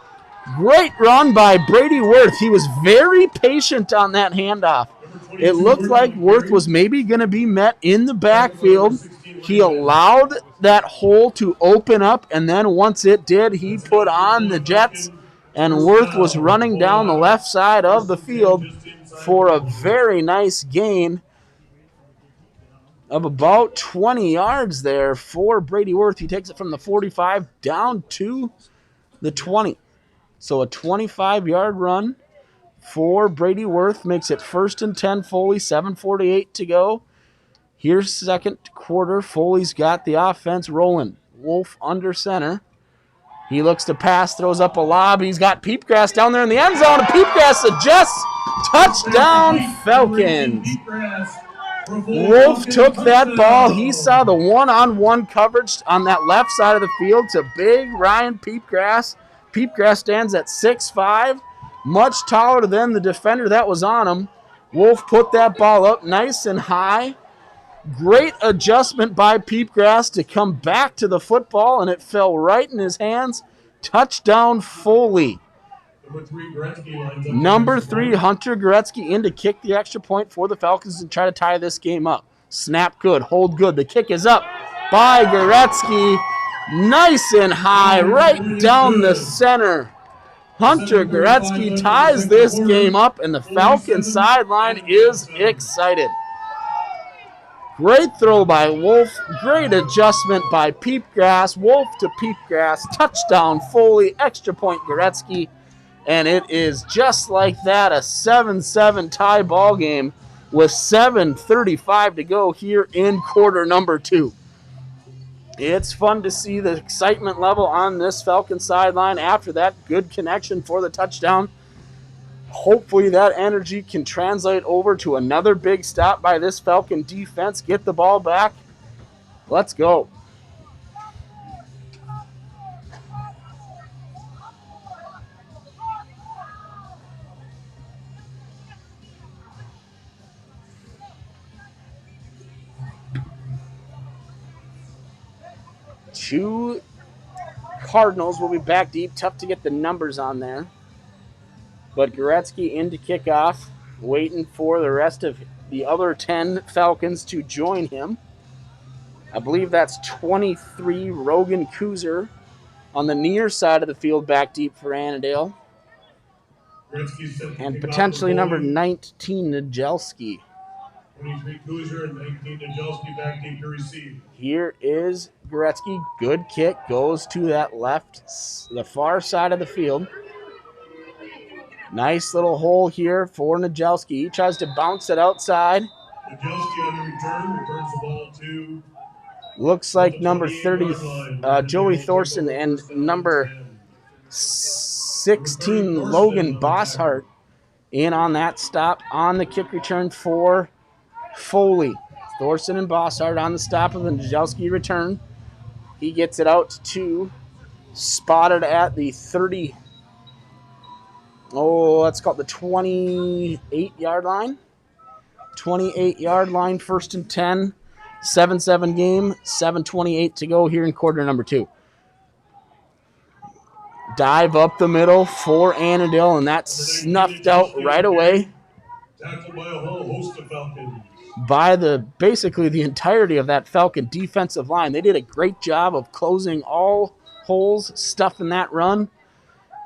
Great run by Brady Worth. He was very patient on that handoff. It looked like Worth was maybe going to be met in the backfield. He allowed that hole to open up, and then once it did, he put on the Jets, and Worth was running down the left side of the field for a very nice gain of about 20 yards there for Brady Worth. He takes it from the 45 down to the 20. So a 25-yard run for Brady Worth makes it 1st and 10, Foley, 7:48 to go. Here's second quarter. Foley's got the offense rolling. Wolf under center. He looks to pass, throws up a lob. He's got Peepgrass down there in the end zone. Peepgrass adjusts. Touchdown, Falcons. Wolf took that ball. He saw the one-on-one coverage on that left side of the field to big Ryan Peepgrass. Peepgrass stands at 6'5", much taller than the defender that was on him. Wolf put that ball up nice and high. Great adjustment by Peepgrass to come back to the football, and it fell right in his hands. Touchdown, Foley. Number 3, Hunter Goretzky in to kick the extra point for the Falcons and try to tie this game up. Snap good, hold good. The kick is up by Goretzky. Nice and high, right down the center. Hunter Goretzky ties this game up, and the Falcons sideline is excited. Great throw by Wolf. Great adjustment by Peepgrass. Wolf to Peepgrass. Touchdown Foley. Extra point Goretzky. And it is just like that, a 7-7 tie ball game with 7:35 to go here in quarter number 2. It's fun to see the excitement level on this Falcon sideline after that good connection for the touchdown. Hopefully that energy can translate over to another big stop by this Falcon defense. Get the ball back. Let's go. Two Cardinals will be back deep. Tough to get the numbers on there. But Goretzky into kickoff, waiting for the rest of the other 10 Falcons to join him. I believe that's 23 Rogan Kuzer on the near side of the field back deep for Annandale. And potentially number 19, Najelski. 23 Kuzer and 19 Najelski back deep to receive. Here is Goretzky. Good kick. Goes to that left, the far side of the field. Nice little hole here for Najelski. He tries to bounce it outside. Najelski on the return. Returns the ball to... Looks like number 30, Joey Thorson, and number 16, Logan Bosshart, in on that stop on the kick return for Foley. Thorson and Bosshart on the stop of the Najelski return. He gets it out to, spotted at the 30, let's call it the 28-yard line. 28-yard line, 1st and 10. 7-7 game, 7:28 to go here in quarter number 2. Dive up the middle for Annandale, and that's snuffed out right away. Tackled by a whole host of Falcons. By basically the entirety of that Falcon defensive line. They did a great job of closing all holes, stuffing that run,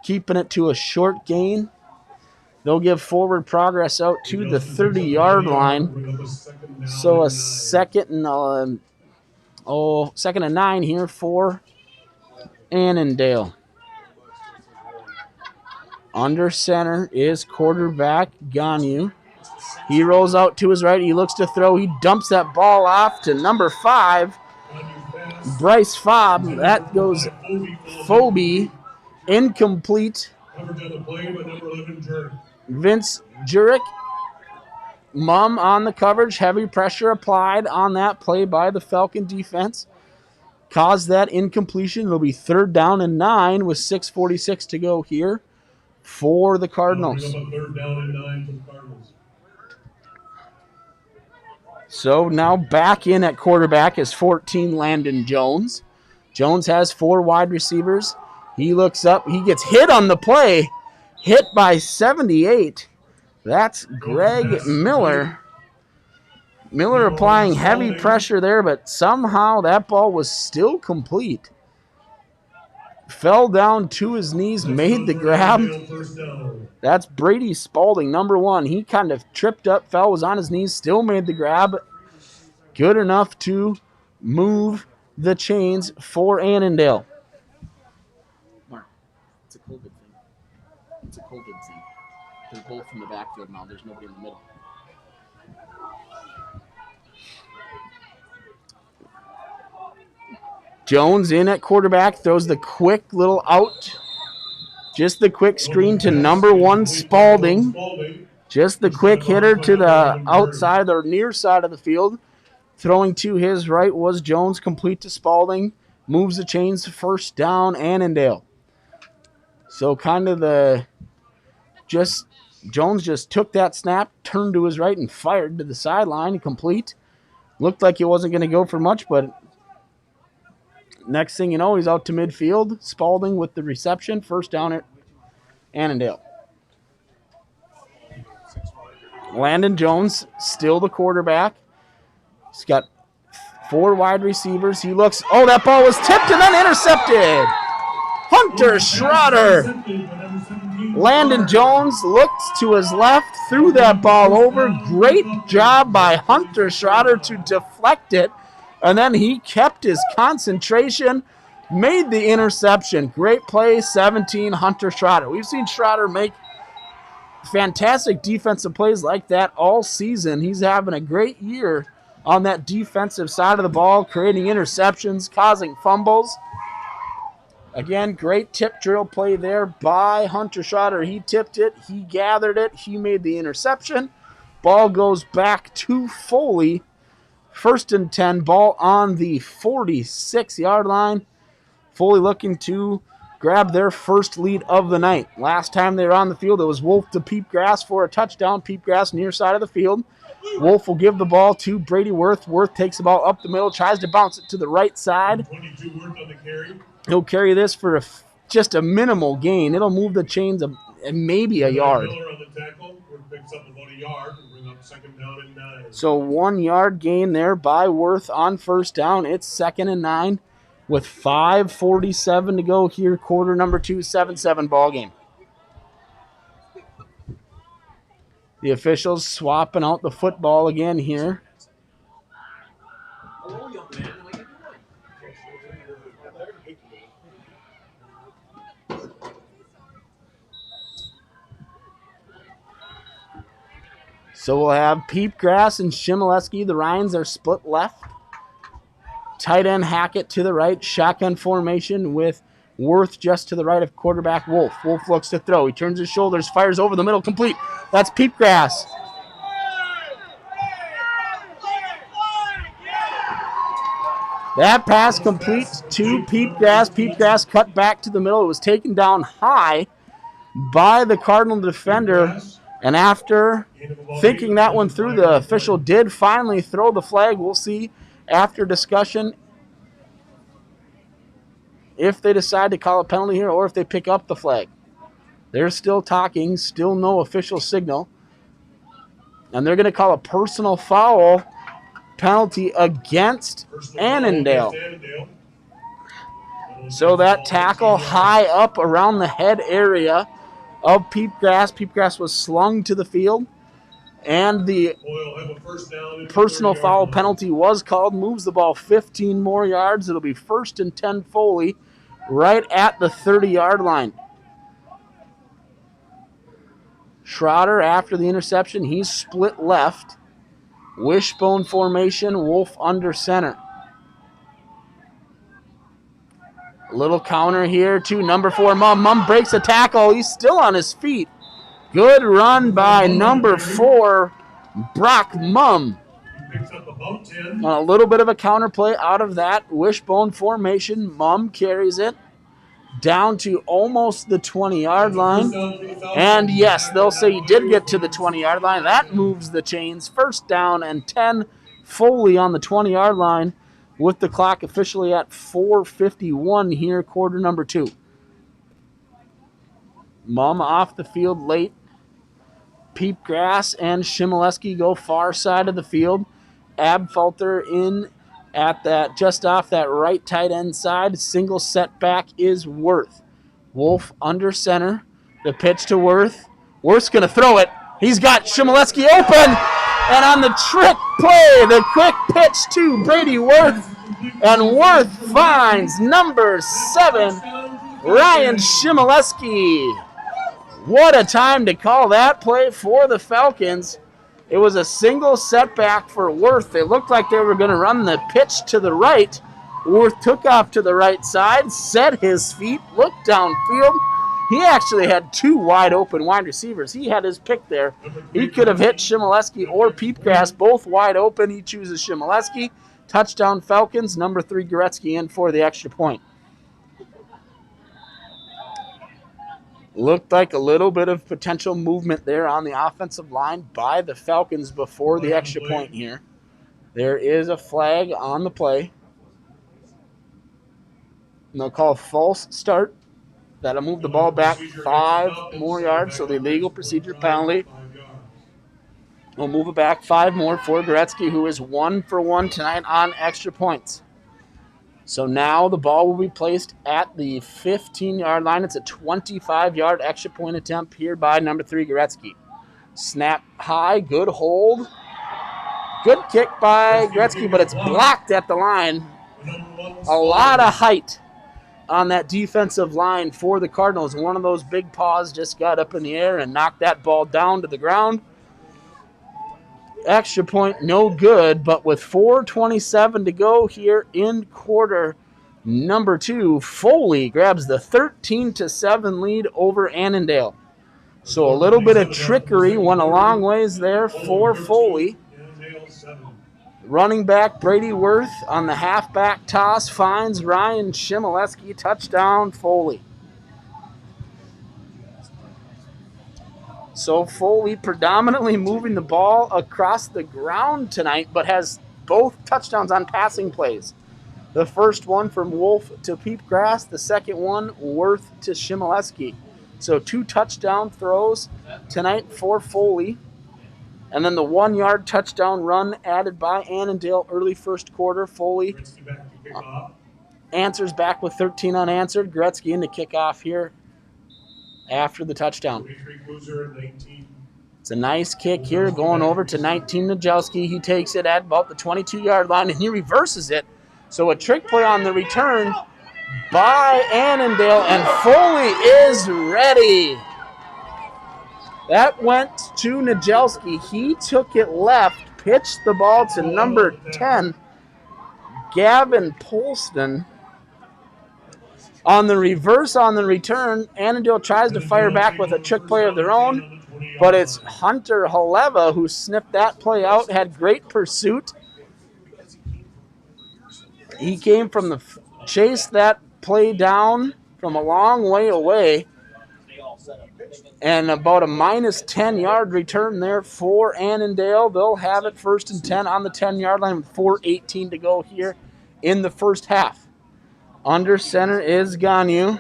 keeping it to a short gain. They'll give forward progress out to the 30-yard line. So a second and 9 here for Annandale. Under center is quarterback Ganyu. He rolls out to his right. He looks to throw. He dumps that ball off to number 5, Bryce Fobb. That goes Phobie. Incomplete. Vince Jurek. Mum on the coverage. Heavy pressure applied on that play by the Falcon defense. Caused that incompletion. It'll be 3rd down and 9 with 6:46 to go here for the Cardinals. 3rd down and 9 for the Cardinals. So now back in at quarterback is 14, Landon Jones. Jones has 4 wide receivers. He looks up. He gets hit on the play. Hit by 78. That's Greg Miller. Miller applying heavy pressure there, but somehow that ball was still complete. Fell down to his knees, made the grab. That's Brady Spalding, number 1. He kind of tripped up, fell, was on his knees, still made the grab. Good enough to move the chains for Annandale. Mark, it's a COVID thing. It's a COVID thing. They're both in the backfield now. There's nobody in the middle. Jones in at quarterback, throws the quick little out. Just the quick screen to number 1, Spalding. Just the quick hitter to the outside or near side of the field. Throwing to his right was Jones, complete to Spalding. Moves the chains, 1st down, Annandale. So kind of Jones just took that snap, turned to his right, and fired to the sideline, complete. Looked like he wasn't going to go for much, but next thing you know, he's out to midfield. Spalding with the reception, 1st down at Annandale. Landon Jones, still the quarterback. He's got 4 wide receivers. He looks, that ball was tipped and then intercepted. Hunter Schroeder Landon Jones looked to his left, threw that ball over. Great job by Hunter Schroeder to deflect it. And then he kept his concentration, made the interception. Great play, 17, Hunter Schroeder. We've seen Schroeder make fantastic defensive plays like that all season. He's having a great year on that defensive side of the ball, creating interceptions, causing fumbles. Again, great tip drill play there by Hunter Schroeder. He tipped it, he gathered it, he made the interception. Ball goes back to Foley. 1st and 10, ball on the 46-yard line. Foley looking to grab their first lead of the night. Last time they were on the field, it was Wolf to Peepgrass for a touchdown. Peepgrass near side of the field. Wolf will give the ball to Brady Worth. Worth takes the ball up the middle, tries to bounce it to the right side. 22 Worth on the carry. He'll carry this for just a minimal gain. It'll move the chains maybe a yard. Miller on the tackle. Worth picks up about a yard and bring up 2nd down and 9. So 1 yard gain there by Worth on 1st down. It's 2nd and 9 with 5:47 to go here. Quarter number 2, 7-7 ball game. The officials swapping out the football again here. So we'll have Peepgrass and Shimoleski. The Ryans are split left. Tight end Hackett to the right. Shotgun formation with Worth just to the right of quarterback Wolf. Wolf looks to throw. He turns his shoulders, fires over the middle, complete. That's Peepgrass. That pass complete to Peepgrass. Peepgrass cut back to the middle. It was taken down high by the Cardinal defender. And after thinking that one through, the official did finally throw the flag. We'll see after discussion if they decide to call a penalty here or if they pick up the flag. They're still talking, still no official signal. And they're going to call a personal foul penalty against Annandale. So that tackle high up around the head area of Peepgrass. Peepgrass was slung to the field, and the personal foul penalty was called. Moves the ball 15 more yards. It'll be 1st and 10 Foley right at the 30-yard line. Schroeder, after the interception, he's split left. Wishbone formation, Wolf under center. A little counter here to number 4, Mum. Mum breaks a tackle. He's still on his feet. Good run by number 4, Brock Mum. A little bit of a counter play out of that wishbone formation. Mum carries it down to almost the 20-yard line. And yes, they'll say he did get to the 20-yard line. That moves the chains. 1st down and 10. Foley on the 20-yard line with the clock officially at 4:51 here, quarter number 2. Mum off the field late. Peepgrass and Shimoleski go far side of the field. Abfalter in at that, just off that right tight end side. Single setback is Worth. Wolf under center. The pitch to Worth. Worth's going to throw it. He's got Shimoleski open. And on the trick play, the quick pitch to Brady Worth. And Worth finds number 7, Ryan Shimoleski. What a time to call that play for the Falcons. It was a single setback for Worth. They looked like they were going to run the pitch to the right. Worth took off to the right side, set his feet, looked downfield. He actually had 2 wide open wide receivers. He had his pick there. He could have hit Shimoleski or Peepgrass, both wide open. He chooses Shimoleski. Touchdown Falcons, number 3 Goretzky in for the extra point. Looked like a little bit of potential movement there on the offensive line by the Falcons before the extra point here. There is a flag on the play. And they'll call a false start. That'll move the ball back 5 more yards, so the legal procedure penalty. We'll move it back 5 more for Goretzky, who is 1 for 1 tonight on extra points. So now the ball will be placed at the 15-yard line. It's a 25-yard extra point attempt here by number 3, Gretzky. Snap high, good hold. Good kick by Gretzky, but it's blocked at the line. A lot of height on that defensive line for the Cardinals. One of those big paws just got up in the air and knocked that ball down to the ground. Extra point, no good, but with 4:27 to go here in quarter number 2, Foley grabs the 13-7 lead over Annandale. So a little bit of trickery went a long ways there for Foley. Running back Brady Worth on the halfback toss finds Ryan Shimoleski. Touchdown, Foley. So Foley predominantly moving the ball across the ground tonight, but has both touchdowns on passing plays. The first one from Wolf to Peepgrass, the second one Worth to Shimoleski. So 2 touchdown throws tonight for Foley. And then the 1-yard touchdown run added by Annandale early first quarter. Foley answers back with 13 unanswered. Gretzky in the kickoff here after the touchdown. It's a nice kick here going over to 19 Najelski. He takes it at about the 22-yard line and he reverses it. So a trick play on the return by Annandale, and Foley is ready. That went to Najelski. He took it left, pitched the ball to number 10, Gavin Polston. On the reverse on the return, Annandale tries to fire back with a trick play of their own, but it's Hunter Haleva who sniffed that play out, had great pursuit. He came from the chase that play down from a long way away, and about a minus 10-yard return there for Annandale. They'll have it 1st and 10 on the 10-yard line with 4:18 to go here in the first half. Under center is Ganyu.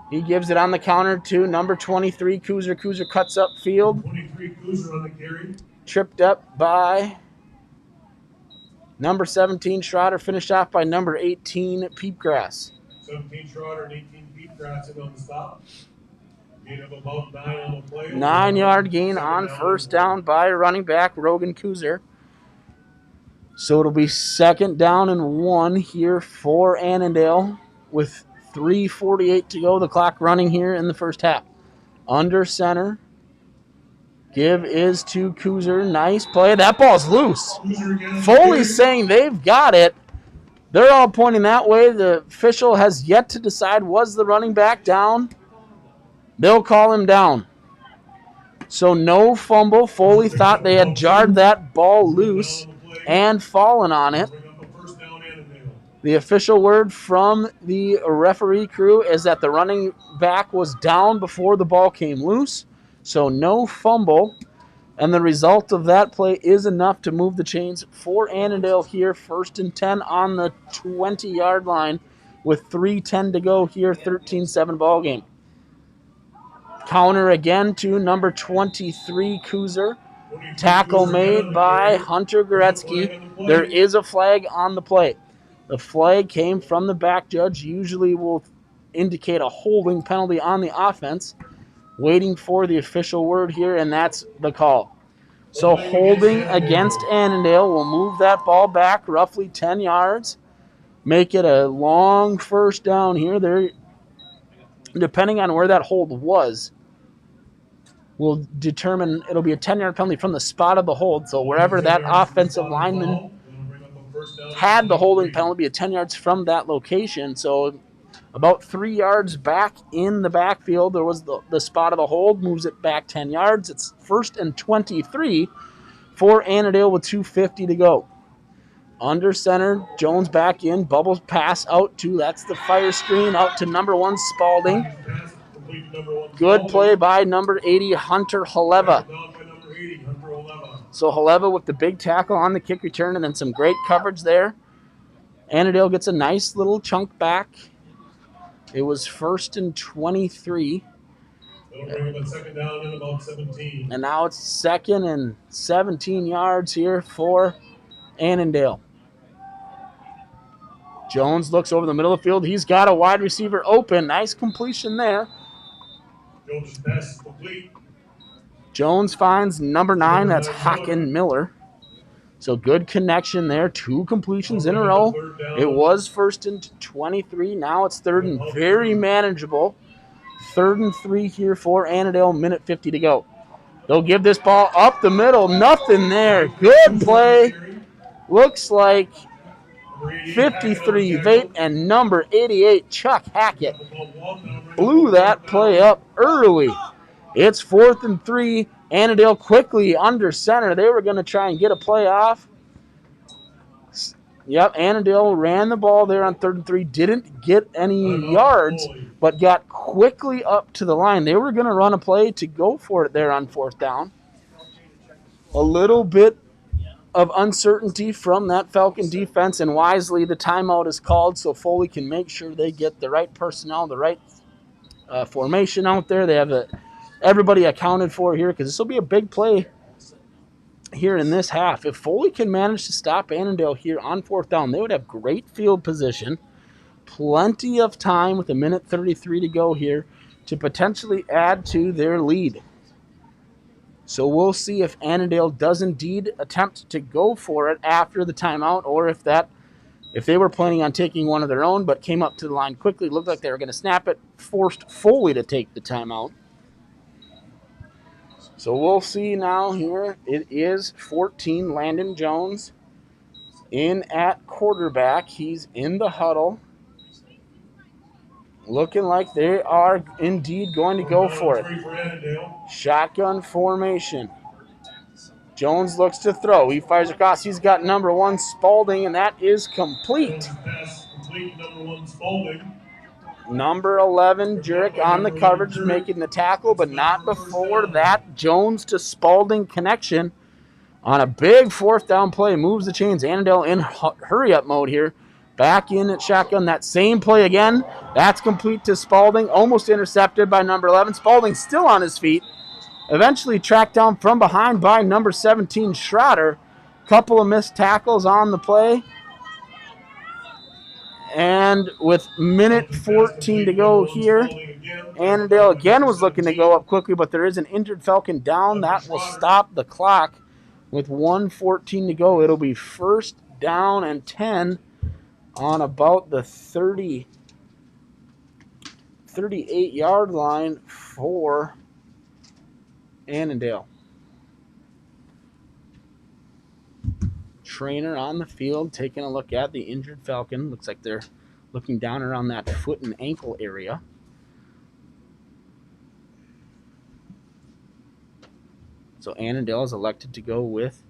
He gives it on the counter to number 23, Kuzer. Kuzer cuts up field. 23 Kuzer on the carry. Tripped up by number 17, Schroeder. Finished off by number 18, Peepgrass. 17 Schroeder and 18 Peepgrass in on the stop. Gain of about 9 on the play. 9-yard gain on first down by running back Rogan Kuzer. So it'll be 2nd down and 1 here for Annandale with 3:48 to go. The clock running here in the first half. Under center. Give is to Kuzer. Nice play. That ball's loose. Foley's saying they've got it. They're all pointing that way. The official has yet to decide, was the running back down? They'll call him down. So no fumble. Foley thought they had jarred that ball loose and fallen on it. The official word from the referee crew is that the running back was down before the ball came loose. So no fumble. And the result of that play is enough to move the chains for Annandale here. 1st and 10 on the 20-yard line with 3:10 to go here. 13-7 ball game. Counter again to number 23, Kuzer. Tackle made by Hunter Gretzky. There is a flag on the play. The flag came from the back judge. Usually will indicate a holding penalty on the offense. Waiting for the official word here, and that's the call. So holding against Annandale will move that ball back roughly 10 yards. Make it a long first down here. There, depending on where that hold was, will determine it'll be a 10-yard penalty from the spot of the hold. So wherever that offensive lineman had the holding penalty, be a 10 yards from that location. So about 3 yards back in the backfield, there was the spot of the hold, moves it back 10 yards. It's 1st and 23 for Annandale with 2:50 to go. Under center, Jones back in, bubbles pass out to, that's the fire screen, out to number 1, Spalding. Good play by number 80, Hunter Haleva. So Haleva with the big tackle on the kick return, and then some great coverage there. Annandale gets a nice little chunk back. It was 1st and 23. Second down and about 17. And now it's 2nd and 17 yards here for Annandale. Jones looks over the middle of the field. He's got a wide receiver open. Nice completion there. Jones' pass is complete. Jones finds number 9. That's Haken Miller. So good connection there. 2 completions in a row. It was 1st and 23. Now it's 3rd and very manageable. 3rd and 3 here for Annandale. Minute 50 to go. They'll give this ball up the middle. Nothing there. Good play. Looks like 53 Vate and number 88 Chuck Hackett blew that play up early. It's 4th and 3. Annandale quickly under center. They were going to try and get a play off. Yep, Annandale ran the ball there on 3rd and 3. Didn't get any yards, but got quickly up to the line. They were going to run a play to go for it there on 4th down. A little bit of uncertainty from that Falcon defense, and wisely the timeout is called so Foley can make sure they get the right personnel, the right formation out there. They have everybody accounted for here because this will be a big play here in this half. If Foley can manage to stop Annandale here on 4th down, they would have great field position, plenty of time with 1:33 to go here to potentially add to their lead. So we'll see if Annandale does indeed attempt to go for it after the timeout, or if they were planning on taking one of their own but came up to the line quickly, looked like they were going to snap it, forced Foley to take the timeout. So we'll see now here. It is 14, Landon Jones in at quarterback. He's in the huddle. Looking like they are indeed going to go for it. Shotgun formation. Jones looks to throw. He fires across. He's got number 1, Spalding, and that is complete. Number 11, Jurek on the coverage, making the tackle, but not before that Jones to Spalding connection on a big 4th down play. Moves the chains. Annandale in hurry-up mode here. Back in at shotgun. That same play again. That's complete to Spalding. Almost intercepted by number 11. Spalding still on his feet. Eventually tracked down from behind by number 17, Schroeder. Couple of missed tackles on the play. And with 1:14 to go here, Annandale again was looking to go up quickly, but there is an injured Falcon down. That will stop the clock with 1:14 to go. It'll be 1st down and 10 on about the 38-yard line for Annandale. Trainer on the field taking a look at the injured Falcon. Looks like they're looking down around that foot and ankle area. So Annandale is elected to go with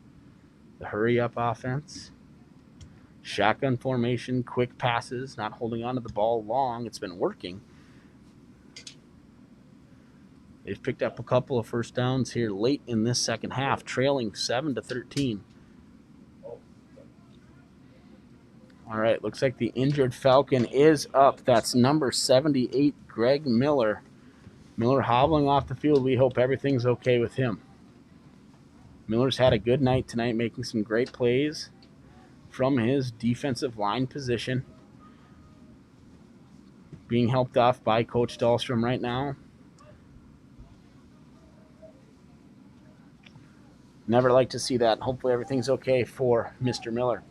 the hurry-up offense. Shotgun formation, quick passes, not holding on to the ball long. It's been working. They've picked up a couple of 1st downs here late in this second half, trailing 7-13. All right, looks like the injured Falcon is up. That's number 78, Greg Miller. Miller hobbling off the field. We hope everything's okay with him. Miller's had a good night tonight, making some great plays from his defensive line position. Being helped off by Coach Dahlstrom right now. Never like to see that. Hopefully everything's okay for Mr. Miller.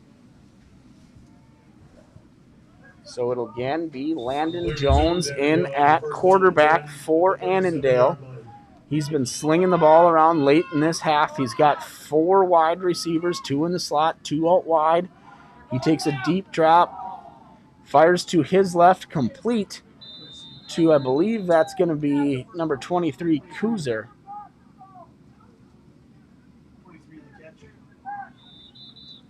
So it'll again be Landon Jones in at quarterback for Annandale. He's been slinging the ball around late in this half. He's got 4 wide receivers, 2 in the slot, 2 out wide. He takes a deep drop, fires to his left, complete to, I believe that's going to be number 23, Kuzer.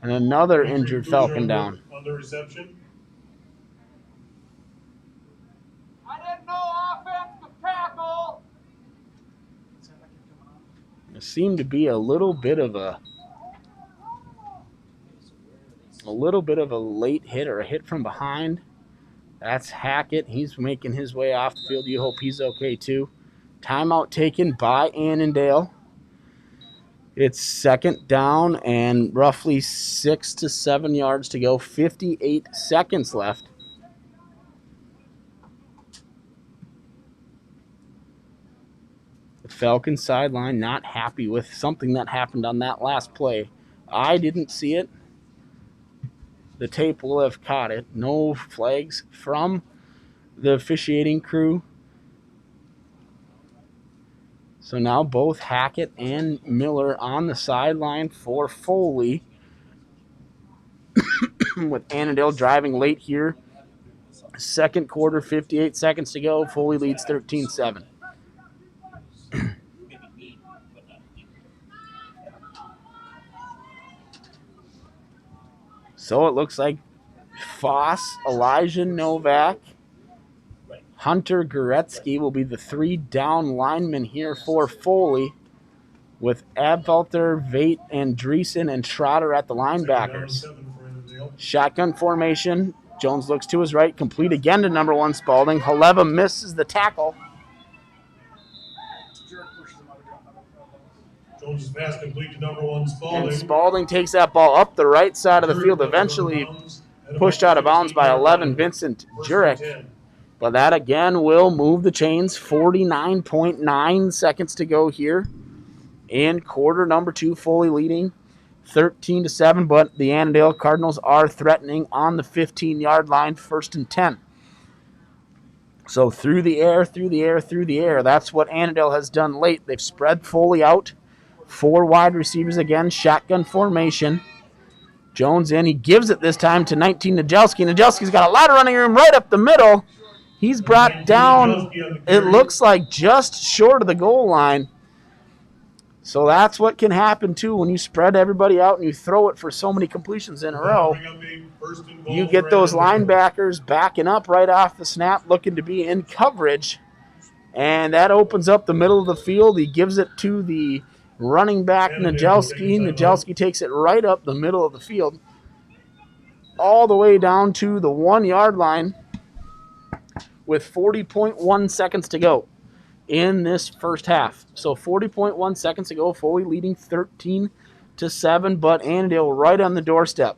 And another injured Falcon down. On the reception. I didn't know offense to tackle. There seemed to be a little bit of a late hit or a hit from behind. That's Hackett. He's making his way off the field. You hope he's okay too. Timeout taken by Annandale. It's second down and roughly 6 to 7 yards to go. 58 seconds left. The Falcons sideline not happy with something that happened on that last play. I didn't see it. The tape will have caught it. No flags from the officiating crew. So now both Hackett and Miller on the sideline for Foley. With Annandale driving late here. Second quarter, 58 seconds to go. Foley leads 13-7. So it looks like Foss, Elijah Novak, Hunter Goretzky will be the 3 down linemen here for Foley, with Abfelter, Vate, Andreessen, and Trotter at the linebackers. Shotgun formation. Jones looks to his right, complete again to number 1 Spalding. Haleva misses the tackle. Jones' pass complete to number 1 Spalding. And Spalding takes that ball up the right side of the field, eventually pushed out of bounds by 11, Vincent Jurek. But that again will move the chains. 49.9 seconds to go here in quarter number 2. Foley leading 13-7, but the Annandale Cardinals are threatening on the 15-yard line, 1st and 10. So through the air, through the air, through the air. That's what Annandale has done late. They've spread Foley out. 4 wide receivers again, shotgun formation. Jones in. He gives it this time to 19 Najelski. Najelski's got a lot of running room right up the middle. He's brought down, it looks like, just short of the goal line. So that's what can happen, too, when you spread everybody out and you throw it for so many completions in a row. You get those linebackers backing up right off the snap, looking to be in coverage. And that opens up the middle of the field. He gives it to the running back, Najelski. Najelski takes it right up the middle of the field, all the way down to the 1-yard line with 40.1 seconds to go in this first half. So 40.1 seconds to go. Foley leading 13-7, but Annandale right on the doorstep.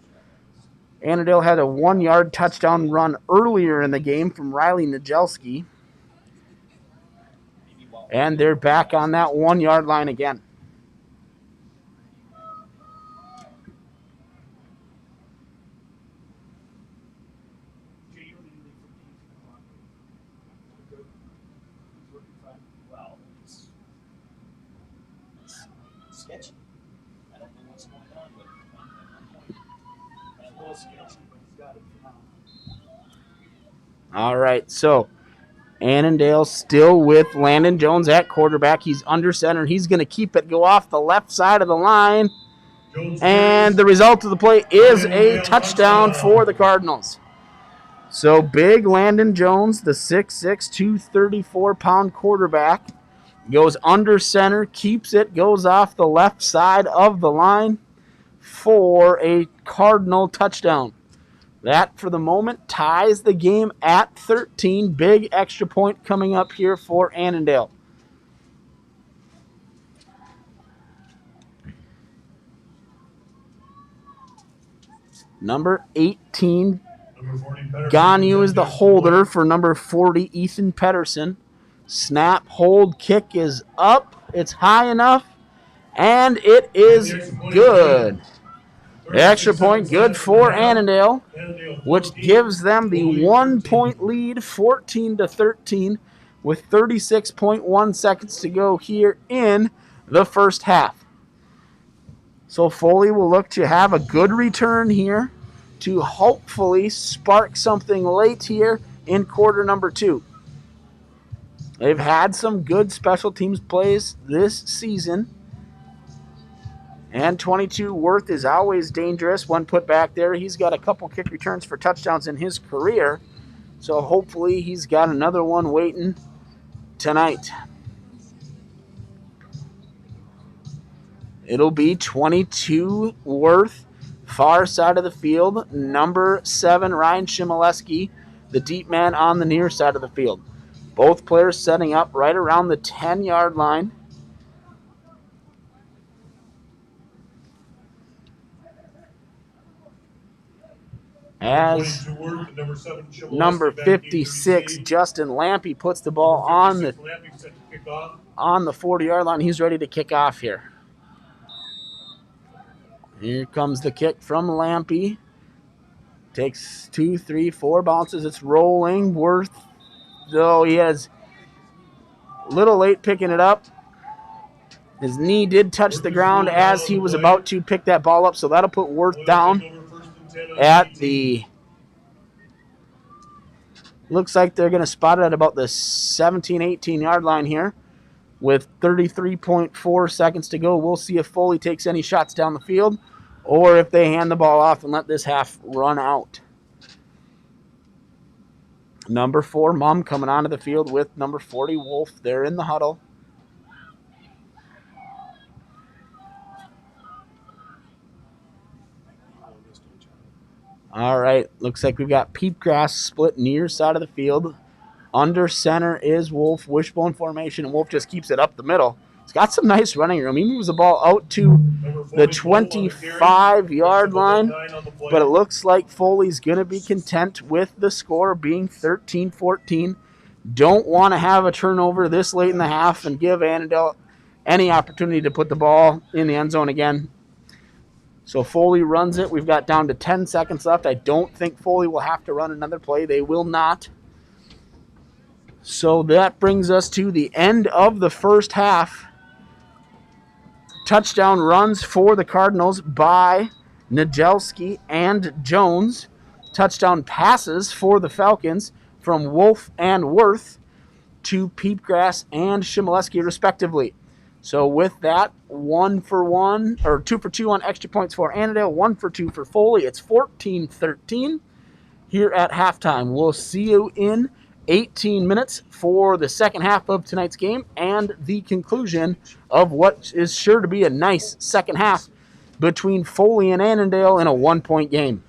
Annandale had a 1-yard touchdown run earlier in the game from Riley Najelski. And they're back on that 1-yard line again. Sketchy. I don't know what's going on with it. A little sketchy, but he's got it for now. All right, so Annandale still with Landon Jones at quarterback. He's under center. He's going to keep it, go off the left side of the line. And the result of the play is a touchdown for the Cardinals. So big Landon Jones, the 6'6", 234-pound quarterback, goes under center, keeps it, goes off the left side of the line for a Cardinal touchdown. That, for the moment, ties the game at 13. Big extra point coming up here for Annandale. Number 18, Ganu is the holder for number 40, Ethan Pedersen. Snap, hold, kick is up. It's high enough, and it is good. The extra point good for Annandale, which gives them the 1-point lead, 14-13, with 36.1 seconds to go here in the first half. So Foley will look to have a good return here to hopefully spark something late here in quarter number 2. They've had some good special teams plays this season. And 22 Worth is always dangerous when put back there. He's got a couple kick returns for touchdowns in his career. So hopefully he's got another one waiting tonight. It'll be 22 Worth, far side of the field. Number 7, Ryan Shimoleski, the deep man on the near side of the field. Both players setting up right around the 10-yard line. as 22 Worth and number 7 Shimoleski number back in 56, receive. Justin Lampy, puts the ball Number 56 Lampy set to kick off. on the 40-yard line. He's ready to kick off here. Here comes the kick from Lampy. Takes 2, 3, 4 bounces. It's rolling. Worth, though, he has a little late picking it up. His knee did touch the ground as he was about to pick that ball up, so that'll put Worth down at the... Looks like they're going to spot it at about the 17, 18-yard line here with 33.4 seconds to go. We'll see if Foley takes any shots down the field or if they hand the ball off and let this half run out. Number 4, Mum, coming onto the field with number 40, Wolf. They're in the huddle. All right, looks like we've got Peepgrass split near side of the field. Under center is Wolf, wishbone formation, and Wolf just keeps it up the middle. He's got some nice running room. He moves the ball out to the 25-yard line, but it looks like Foley's going to be content with the score being 13-14. Don't want to have a turnover this late in the half and give Annandale any opportunity to put the ball in the end zone again. So Foley runs it. We've got down to 10 seconds left. I don't think Foley will have to run another play. They will not. So that brings us to the end of the first half. Touchdown runs for the Cardinals by Najelski and Jones. Touchdown passes for the Falcons from Wolf and Worth to Peepgrass and Shimoleski respectively. So with that, 1 for 1, or 2 for 2 on extra points for Annandale, 1 for 2 for Foley. It's 14-13 here at halftime. We'll see you in 18 minutes for the second half of tonight's game and the conclusion of what is sure to be a nice second half between Foley and Annandale in a 1-point game.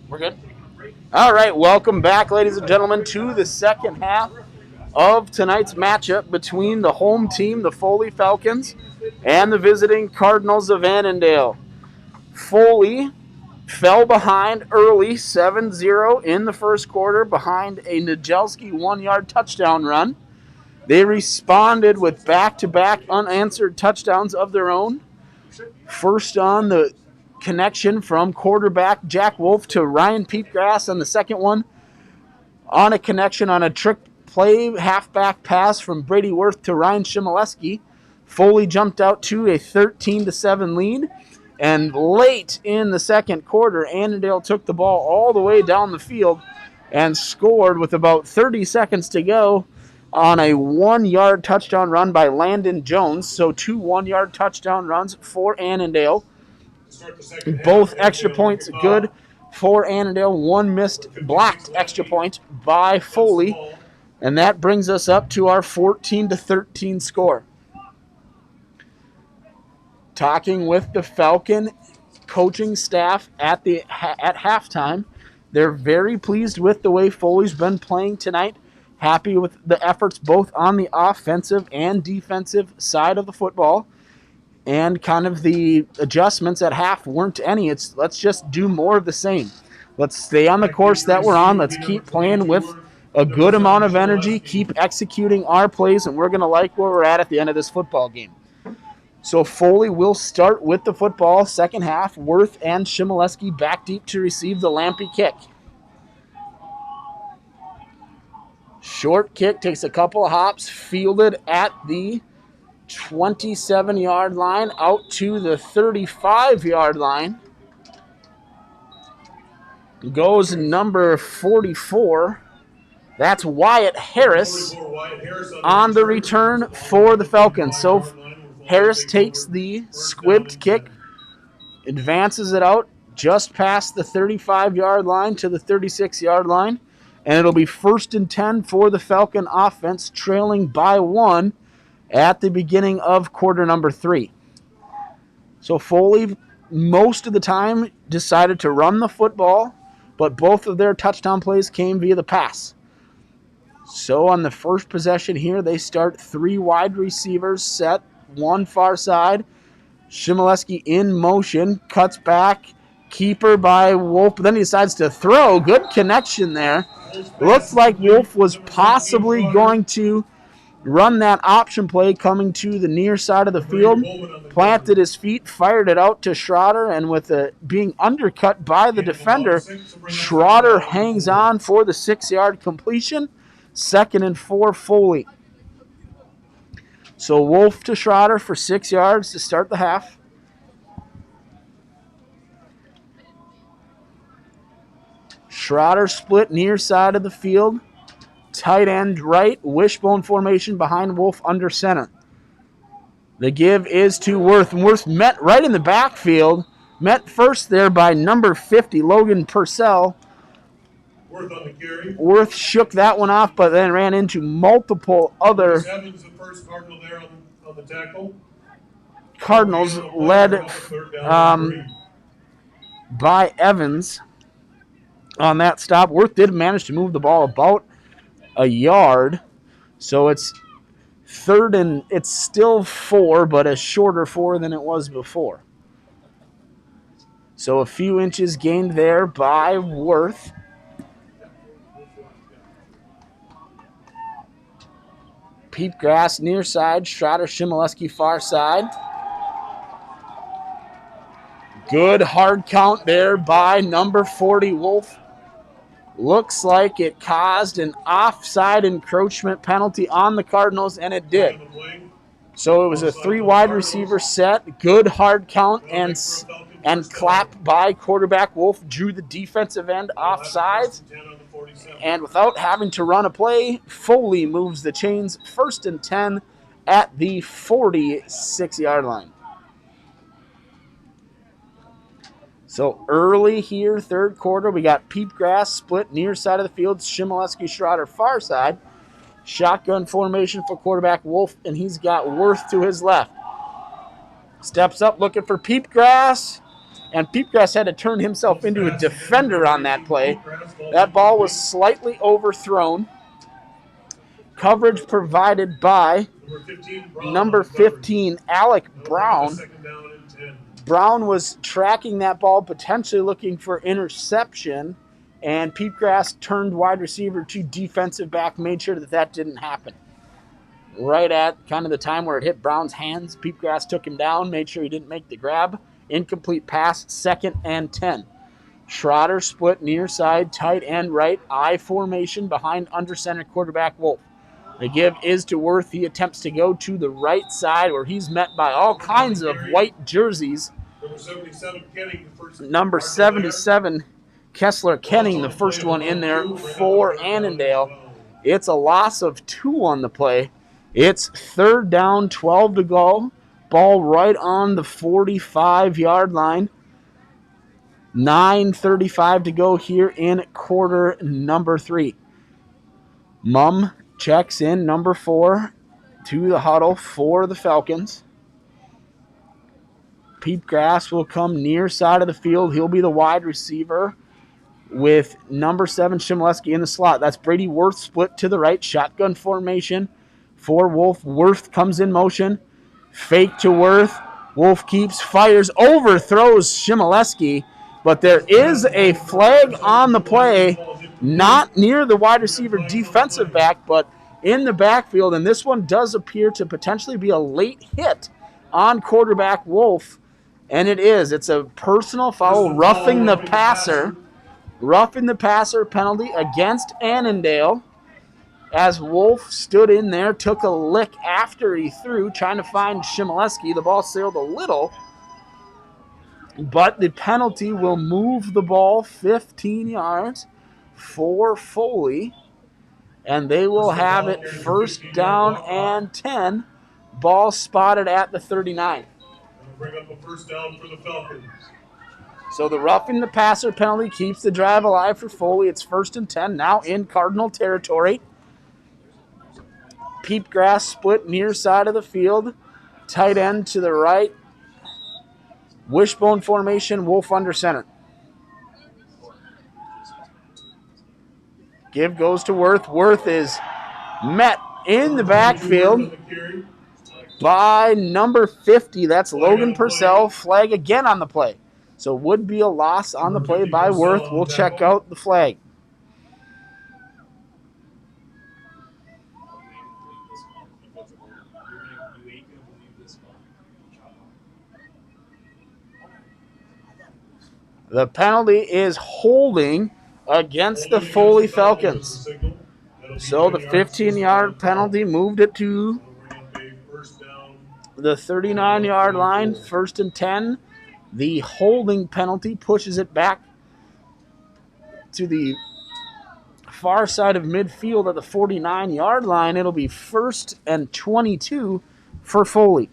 We're good? All right, welcome back, ladies and gentlemen, to the second half of tonight's matchup between the home team, the Foley Falcons, and the visiting Cardinals of Annandale. Foley fell behind early, 7-0 in the first quarter, behind a Najelski 1-yard touchdown run. They responded with back-to-back unanswered touchdowns of their own. First on the connection from quarterback Jack Wolf to Ryan Peepgrass, and the second one on a connection on a trick play halfback pass from Brady Worth to Ryan Shimoleski. Foley jumped out to a 13-7 lead, and late in the second quarter, Annandale took the ball all the way down the field and scored with about 30 seconds to go on a 1-yard touchdown run by Landon Jones. So 2 1-yard touchdown runs for Annandale. Both extra points good for Annandale. One missed blocked extra point by Foley. And that brings us up to our 14-13 score. Talking with the Falcon coaching staff at halftime, they're very pleased with the way Foley's been playing tonight. Happy with the efforts both on the offensive and defensive side of the football. And kind of the adjustments at half weren't any. It's let's just do more of the same. Let's stay on the course that we're on. Let's keep playing with a good amount of energy, keep executing our plays, and we're going to like where we're at the end of this football game. So Foley will start with the football, second half. Worth and Shimoleski back deep to receive the Lampy kick. Short kick, takes a couple of hops, fielded at the 27-yard line, out to the 35-yard line. Goes number 44. That's Wyatt Harris on the return for the Falcons. So Harris takes the squibbed kick, advances it out just past the 35-yard line to the 36-yard line, and it'll be 1st and 10 for the Falcon offense, trailing by 1 at the beginning of quarter number 3. So Foley, most of the time, decided to run the football, but both of their touchdown plays came via the pass. So on the first possession here, they start 3 wide receivers set, 1 far side. Shimoleski in motion, cuts back, keeper by Wolf, then he decides to throw. Good connection there. Looks like Wolf was possibly going to run that option play coming to the near side of the field, planted his feet, fired it out to Schroeder, and with it being undercut by the defender, Schroeder hangs on for the 6-yard completion. 2nd and 4, Foley. So Wolf to Schroeder for 6 yards to start the half. Schroeder split near side of the field. Tight end right, wishbone formation behind Wolf under center. The give is to Worth. Worth met right in the backfield. Met first there by number 50, Logan Purcell. Worth on the carry. Worth shook that one off, but then ran into multiple other Evans, the first Cardinal there on the tackle. Cardinals, led by Evans on that stop. Worth did manage to move the ball about a yard, so it's 3rd and it's still 4, but a shorter 4 than it was before. So a few inches gained there by Worth. Peepgrass near side, Schroeder, Shimoleski far side. Good hard count there by number 40, Wolf. Looks like it caused an offside encroachment penalty on the Cardinals, and it did. So it was a 3 wide receiver set, good hard count, and clap by quarterback Wolf drew the defensive end offsides. And without having to run a play, Foley moves the chains 1st and 10 at the 46-yard line. So early here, 3rd quarter, we got Peepgrass split near side of the field, Shimoleski Schroeder far side. Shotgun formation for quarterback Wolf, and he's got Worth to his left. Steps up looking for Peepgrass, and Peepgrass had to turn himself into a defender on that play. That ball was slightly overthrown. Coverage provided by number 15, Alec Brown. Brown was tracking that ball, potentially looking for interception, and Peepgrass turned wide receiver to defensive back, made sure that that didn't happen. Right at kind of the time where it hit Brown's hands, Peepgrass took him down, made sure he didn't make the grab. Incomplete pass, 2nd and 10. Schroeder split near side, tight end right, I formation behind under center quarterback Wolf. The give is to Worth. He attempts to go to the right side where he's met by all kinds of white jerseys. Number 77, Kessler Kenning, the first one in there for Annandale. It's a loss of 2 on the play. It's 3rd down, 12 to go. Ball right on the 45-yard line. 9:35 to go here in quarter number 3. Mum checks in, number 4, to the huddle for the Falcons. Peepgrass will come near side of the field. He'll be the wide receiver with number 7, Shimoleski in the slot. That's Brady Worth split to the right. Shotgun formation for Wolf. Worth comes in motion. Fake to Worth. Wolf keeps, fires, overthrows Shimoleski. But there is a flag on the play, not near the wide receiver defensive back, but in the backfield. And this one does appear to potentially be a late hit on quarterback Wolf. And it is. It's a personal foul, roughing the passer. Roughing the passer penalty against Annandale. As Wolf stood in there, took a lick after he threw, trying to find Shimoleski. The ball sailed a little, but the penalty will move the ball 15 yards for Foley, and they will have it 1st down and 10. Ball spotted at the 39. Bring up a 1st down for the Falcons. So the roughing the passer penalty keeps the drive alive for Foley. It's 1st and 10, now in Cardinal territory. Peepgrass split near side of the field. Tight end to the right. Wishbone formation, Wolf under center. Give goes to Worth. Worth is met in the backfield by number 50. That's Logan Purcell. Flag again on the play. So would be a loss on the play by Worth. We'll check out the flag. The penalty is holding against the Foley Falcons. So the 15-yard penalty moved it to the 39-yard line, 1st and 10. The holding penalty pushes it back to the far side of midfield at the 49-yard line. It'll be 1st and 22 for Foley.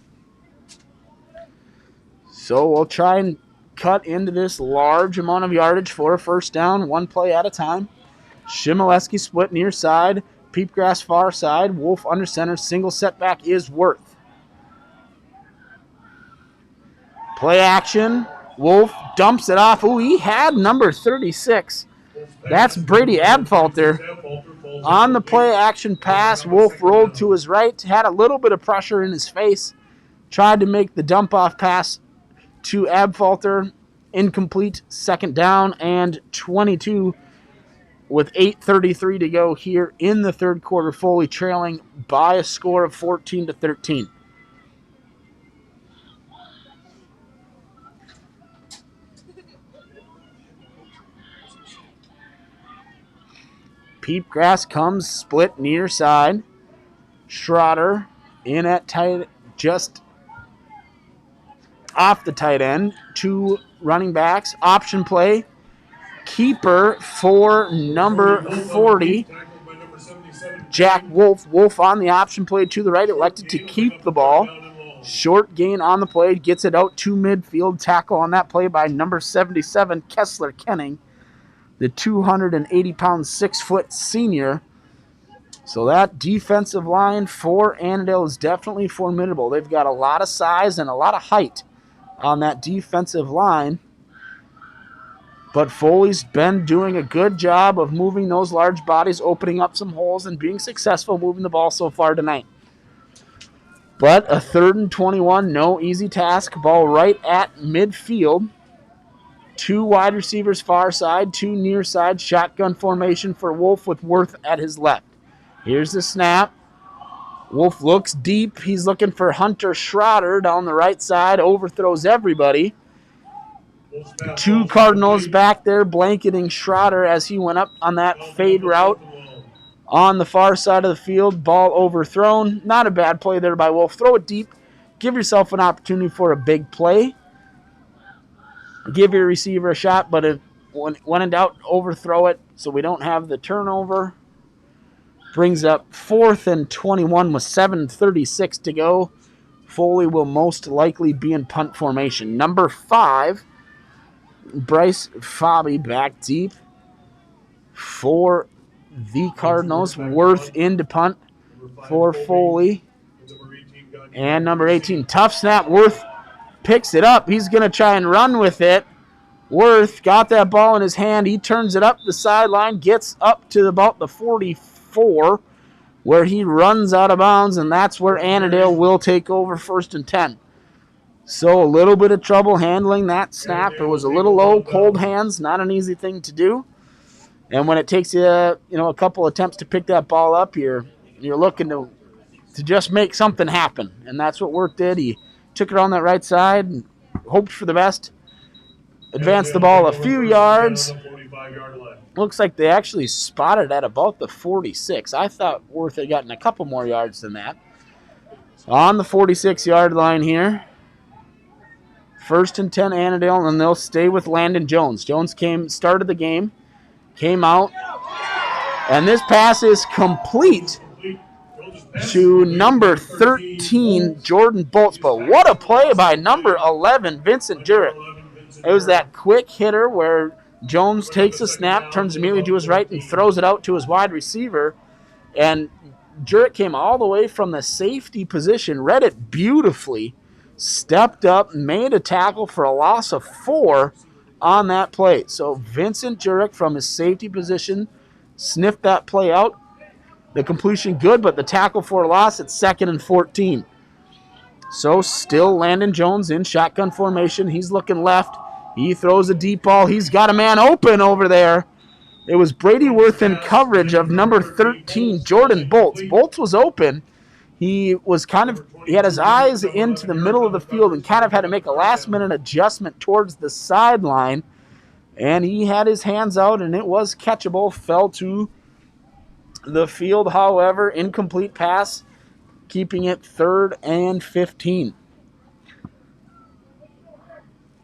So we'll try and cut into this large amount of yardage for a 1st down, one play at a time. Shimoleski split near side. Peepgrass far side. Wolf under center. Single setback is Worth. Play action. Wolf dumps it off. Ooh, he had number 36. That's Brady Abfalter. On the play action pass, Wolf rolled to his right. Had a little bit of pressure in his face. Tried to make the dump off pass to Abfalter. Incomplete. 2nd down and 22 with 8:33 to go here in the 3rd quarter. Foley trailing by a score of 14-13. Peepgrass comes split near side. Schroeder in at tight, just off the tight end. 2 running backs. Option play. Keeper for number 40, Jack Wolf. Wolf on the option play to the right, elected to keep the ball. Short gain on the play, gets it out to midfield. Tackle on that play by number 77, Kessler Kenning, the 280-pound, 6-foot senior. So that defensive line for Annandale is definitely formidable. They've got a lot of size and a lot of height on that defensive line. But Foley's been doing a good job of moving those large bodies, opening up some holes, and being successful moving the ball so far tonight. But a 3rd and 21, no easy task. Ball right at midfield. 2 wide receivers far side, 2 near side. Shotgun formation for Wolf with Worth at his left. Here's the snap. Wolf looks deep. He's looking for Hunter Schroeder down the right side. Overthrows everybody. 2 Cardinals back there blanketing Schroeder as he went up on that fade route. On the far side of the field, ball overthrown. Not a bad play there by Wolf. Throw it deep. Give yourself an opportunity for a big play. Give your receiver a shot, but when in doubt, overthrow it so we don't have the turnover. Brings up 4th and 21 with 7:36 to go. Foley will most likely be in punt formation. Number 5, Bryce Fabi back deep for the Cardinals. Worth into punt for Foley. And number 18, tough snap. Worth picks it up. He's going to try and run with it. Worth got that ball in his hand. He turns it up the sideline, gets up to about the 44, where he runs out of bounds, and that's where Annandale will take over 1st and 10. So a little bit of trouble handling that snap. It was a little low, cold hands, not an easy thing to do. And when it takes you, a couple attempts to pick that ball up, you're looking to just make something happen, and that's what Worth did. He took it on that right side and hoped for the best. Advanced the ball a few yards. Looks like they actually spotted at about the 46. I thought Worth had gotten a couple more yards than that. On the 46-yard line here. 1st and 10 Annandale, and they'll stay with Landon Jones. Jones started the game, came out, and this pass is complete to number 13, Jordan Bolts. But what a play by number 11, Vincent Jurek. It was that quick hitter where Jones takes a snap, turns immediately to his right, and throws it out to his wide receiver. And Jurek came all the way from the safety position, read it beautifully, stepped up, made a tackle for a loss of 4 on that play. So Vincent Jurek from his safety position sniffed that play out. The completion good, but the tackle for a loss at 2nd and 14. So still Landon Jones in shotgun formation. He's looking left. He throws a deep ball. He's got a man open over there. It was Brady Worth in coverage of number 13, Jordan Bolts. Bolts was open. He had his eyes into the middle of the field and kind of had to make a last-minute adjustment towards the sideline. And he had his hands out, and it was catchable. Fell to the field, however, incomplete pass, keeping it 3rd and 15.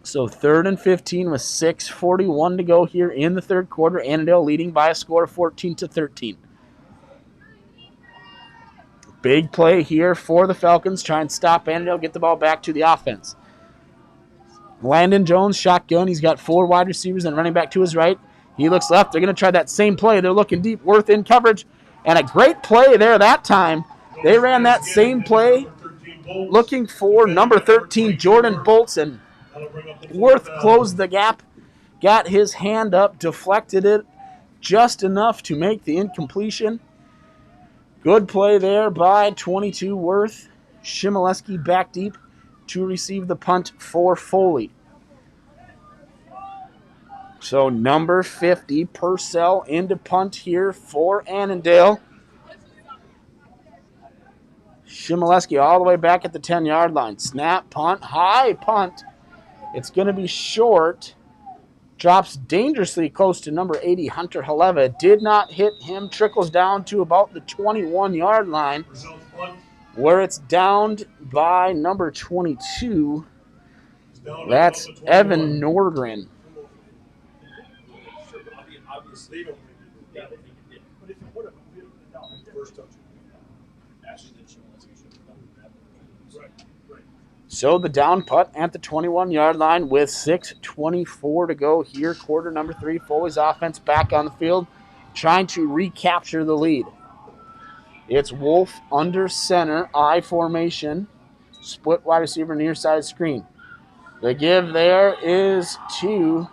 So 3rd and 15 with 6:41 to go here in the 3rd quarter. Annandale leading by a score of 14-13. Big play here for the Falcons. Try and stop Annandale, get the ball back to the offense. Landon Jones, shotgun. He's got 4 wide receivers and running back to his right. He looks left. They're going to try that same play. They're looking deep. Worth in coverage. And a great play there that time. They ran that same play looking for number 13, Jordan Bolts, and Worth closed the gap, got his hand up, deflected it just enough to make the incompletion. Good play there by 22 Worth. Shimoleski back deep to receive the punt for Foley. So number 50, Purcell into punt here for Annandale. Shimoleski all the way back at the 10-yard line. Snap, punt, high punt. It's going to be short. Drops dangerously close to number 80, Hunter Haleva. Did not hit him. Trickles down to about the 21-yard line, where it's downed by number 22. That's Evan Nordgren. So the down putt at the 21-yard line with 6:24 to go here. Quarter number 3. Foley's offense back on the field, trying to recapture the lead. It's Wolf under center, I formation, split wide receiver near side screen. The give there is to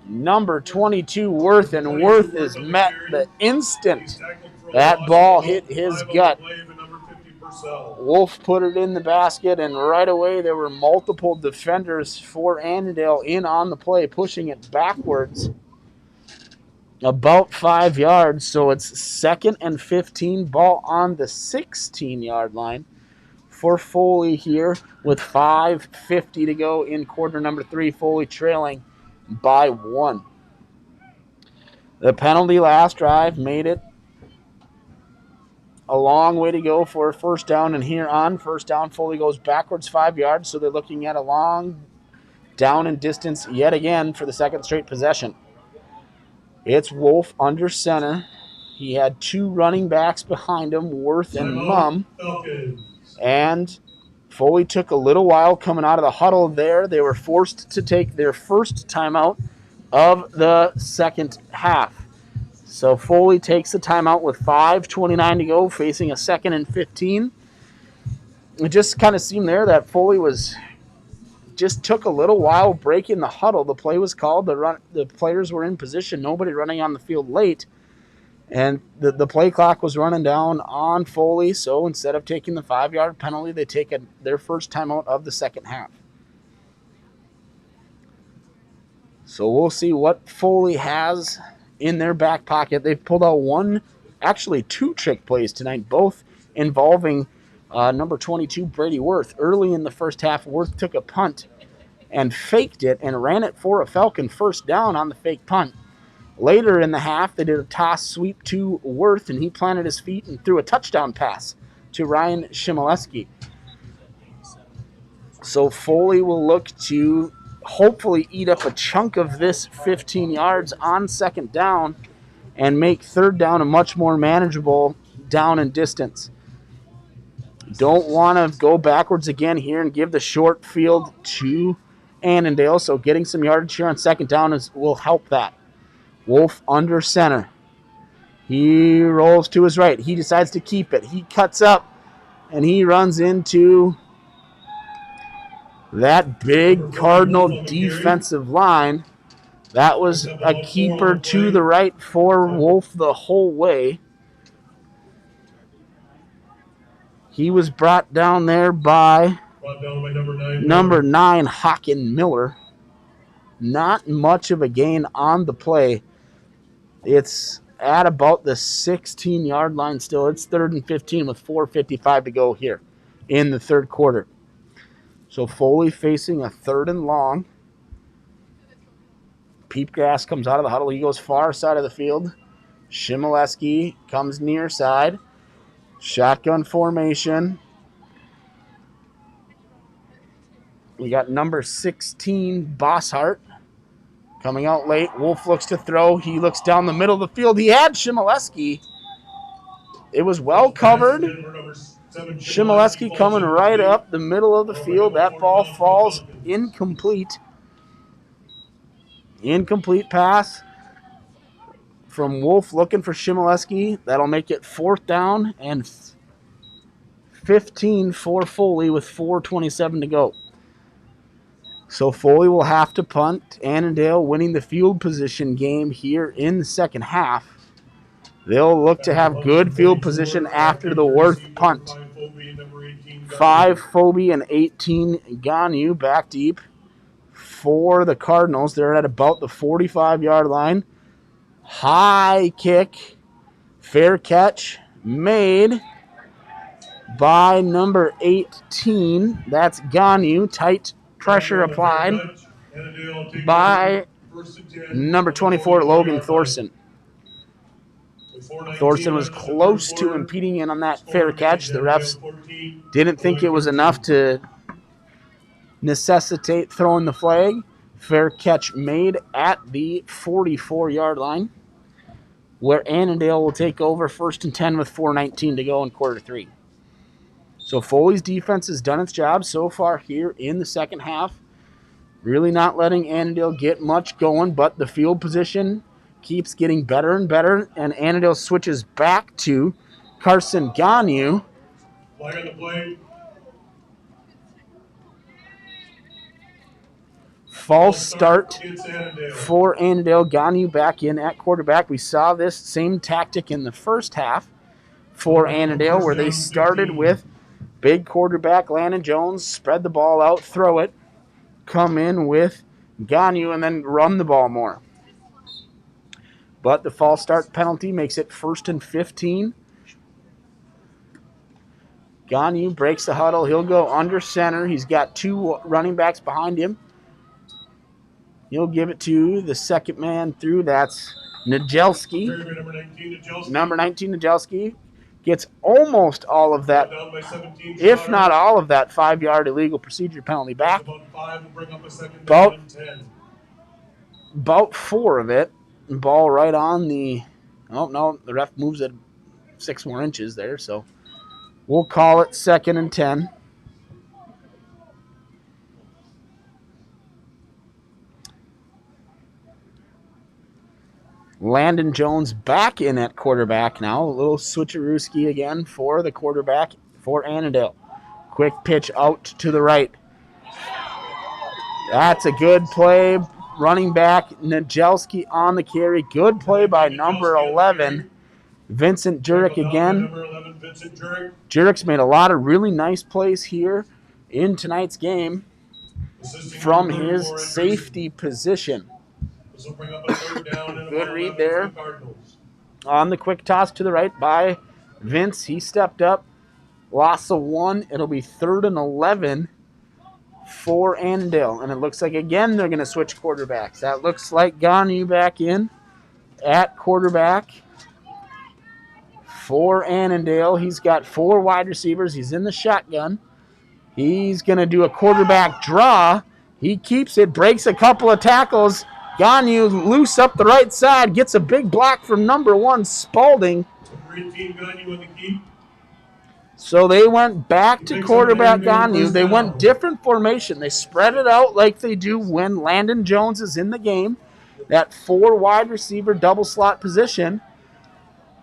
number 22, Worth, and Worth is met the instant that ball hit his gut. Wolf put it in the basket, and right away there were multiple defenders for Annandale in on the play, pushing it backwards about 5 yards. So it's 2nd and 15, ball on the 16-yard line for Foley here with 5:50 to go in quarter number 3. Foley trailing by 1. The penalty last drive made it a long way to go for a first down, and here on first down, Foley goes backwards 5 yards, so they're looking at a long down and distance yet again for the second straight possession. It's Wolf under center. He had 2 running backs behind him, Worth and Mum. And Foley took a little while coming out of the huddle there. They were forced to take their first timeout of the second half. So Foley takes the timeout with 5:29 to go, facing a 2nd and 15. It just kind of seemed there that Foley just took a little while breaking the huddle. The play was called. The players were in position. Nobody running on the field late. And the play clock was running down on Foley, so instead of taking the 5-yard penalty, they take their first timeout of the second half. So we'll see what Foley has in their back pocket. They've pulled out 2 trick plays tonight, both involving number 22, Brady Worth. Early in the first half, Worth took a punt and faked it and ran it for a Falcon first down on the fake punt. Later in the half, they did a toss sweep to Worth, and he planted his feet and threw a touchdown pass to Ryan Shimoleski. So Foley will look to hopefully eat up a chunk of this 15 yards on second down and make third down a much more manageable down and distance. Don't want to go backwards again here and give the short field to Annandale, so getting some yardage here on second down will help that. Wolf under center. He rolls to his right. He decides to keep it. He cuts up, and he runs into that big Cardinal defensive line. That was a keeper to the right for Wolf the whole way. He was brought down there by number 9, Hawken Miller. Not much of a gain on the play. It's at about the 16-yard line still. It's 3rd and 15 with 4:55 to go here in the third quarter. So Foley facing a 3rd and long. Peepgrass comes out of the huddle. He goes far side of the field. Shimoleski comes near side. Shotgun formation. We got number 16, Bosshart, coming out late. Wolf looks to throw. He looks down the middle of the field. He had Shimoleski. It was well covered. Shimoleski coming right up the middle of the field. That ball falls incomplete. Incomplete pass from Wolf looking for Shimoleski. That'll make it 4th down and 15 for Foley with 4:27 to go. So Foley will have to punt. Annandale winning the field position game here in the second half. They'll look to have good field position after the Worth punt. 5 Foley and 18 Ganu back deep for the Cardinals. They're at about the 45-yard line. High kick. Fair catch made by number 18. That's Ganu. Tight pressure applied by number 24, Logan Thorson. Thorson was close to impeding in on that fair catch. The refs didn't think it was enough to necessitate throwing the flag. Fair catch made at the 44-yard line, where Annandale will take over 1st and 10 with 4:19 to go in quarter 3. So Foley's defense has done its job so far here in the second half. Really not letting Annandale get much going, but the field position keeps getting better and better, and Annandale switches back to Carson Ganu. Flag on the play. false start Against Annandale. for Annandale. Ganu back in at quarterback. We saw this same tactic in the first half for Annandale, where they started with big quarterback Landon Jones, spread the ball out, throw it, come in with Ganu, and then run the ball more. But the false start penalty makes it 1st and 15. Ganu breaks the huddle. He'll go under center. He's got 2 running backs behind him. He'll give it to the second man through. That's Najelski. Number 19, Najelski. Gets almost all of that, if not all of that, 5-yard illegal procedure penalty back. About 4 of it. Ball right on the... Oh, no, the ref moves it 6 more inches there, so we'll call it 2nd and 10. Landon Jones back in at quarterback now. A little switcherooski again for the quarterback for Annandale. Quick pitch out to the right. That's a good play. Running back Najelski on the carry. Good play by number 11, Vincent Jurek again. Jurek's made a lot of really nice plays here in tonight's game from his safety position. Good read there. On the quick toss to the right by Vince. He stepped up. Loss of 1. It'll be 3rd and 11 for Annandale. And it looks like, again, they're going to switch quarterbacks. That looks like Ganu back in at quarterback for Annandale. He's got 4 wide receivers. He's in the shotgun. He's going to do a quarterback draw. He keeps it, breaks a couple of tackles. Ganu loose up the right side, gets a big block from number 1, Spalding. So they went back to quarterback Ganu. They went different formation. They spread it out like they do when Landon Jones is in the game. That 4 wide receiver double slot position.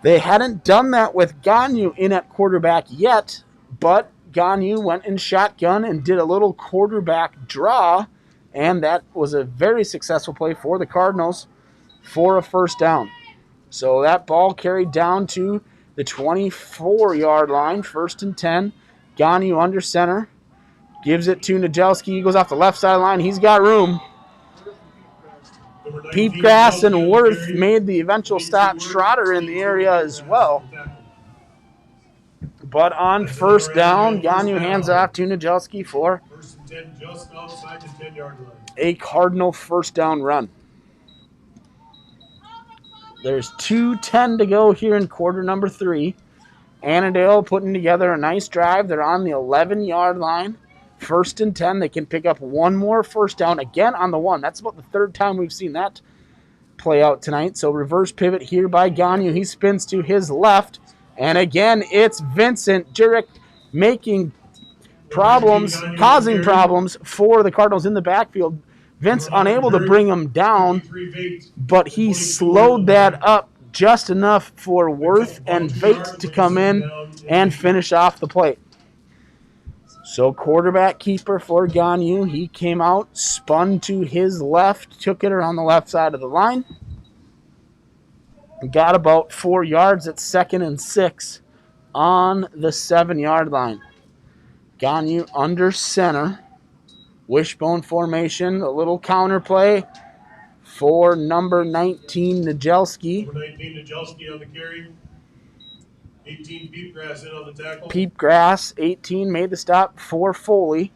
They hadn't done that with Ganu in at quarterback yet, but Ganu went in shotgun and did a little quarterback draw, and that was a very successful play for the Cardinals for a 1st down. So that ball carried down to the 24-yard line, 1st and 10. Ganu under center. Gives it to Najelski. He goes off the left sideline. He's got room. Peepgrass and Worth made the eventual stop. Schroeder in the area as well. But on 1st down, Ganu hands off to Najelski for a Cardinal 1st down run. There's 2:10 to go here in quarter number 3. Annandale putting together a nice drive. They're on the 11-yard line. 1st and 10. They can pick up 1 more 1st down again on the 1. That's about the 3rd time we've seen that play out tonight. So reverse pivot here by Ganu. He spins to his left. And again, it's Vincent Jurek making problems, causing problems for the Cardinals in the backfield. Vince unable to bring him down, but he slowed that up just enough for Worth and Vate to come in and finish off the play. So quarterback keeper for Ganu. He came out, spun to his left, took it around the left side of the line. Got about 4 yards at 2nd and 6 on the 7-yard line. Ganu under center. Wishbone formation, a little counter play for number 19, Najelski. Number 19, Najelski on the carry. 18, Peepgrass in on the tackle. Peepgrass, 18, made the stop for Foley.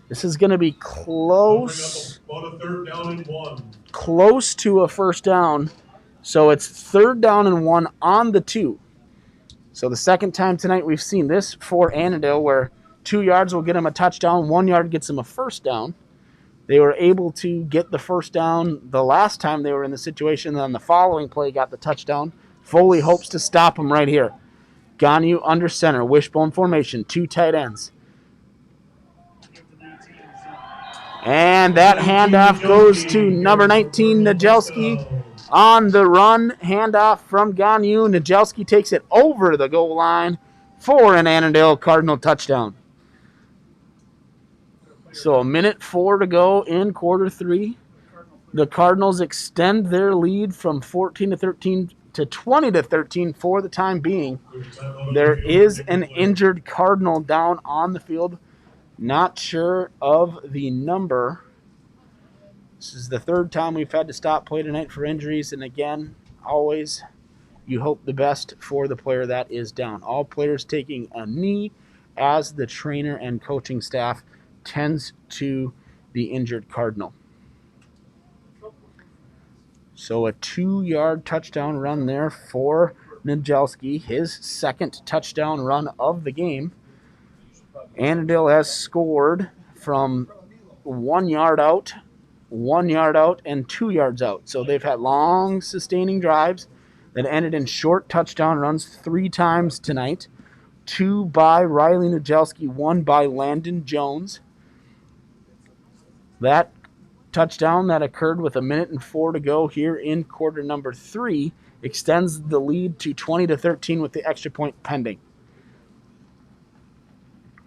This is going to be close. About a 3rd down and 1. Close to a 1st down. So it's 3rd down and 1 on the 2. So the 2nd time tonight we've seen this for Annandale, where 2 yards will get him a touchdown, 1 yard gets him a 1st down. They were able to get the 1st down the last time they were in the situation, then the following play got the touchdown. Foley hopes to stop him right here. Ganu under center, wishbone formation, 2 tight ends. And that handoff goes to number 19, Najelski. On the run, handoff from Ganu. Najelski takes it over the goal line for an Annandale Cardinal touchdown. So 1:04 to go in quarter 3. The Cardinals extend their lead from 14-13 to 20-13 for the time being. There is an injured Cardinal down on the field. Not sure of the number. This is the third time we've had to stop play tonight for injuries. And again, always you hope the best for the player that is down. All players taking a knee as the trainer and coaching staff tends to the injured Cardinal. So a 2-yard touchdown run there for Nijelski, his second touchdown run of the game. Annandale has scored from 1 yard out, 1 yard out, and 2 yards out. So they've had long, sustaining drives that ended in short touchdown runs 3 times tonight. 2 by Riley Nijelski, 1 by Landon Jones. That touchdown that occurred with 1:04 to go here in quarter number 3 extends the lead to 20-13 with the extra point pending.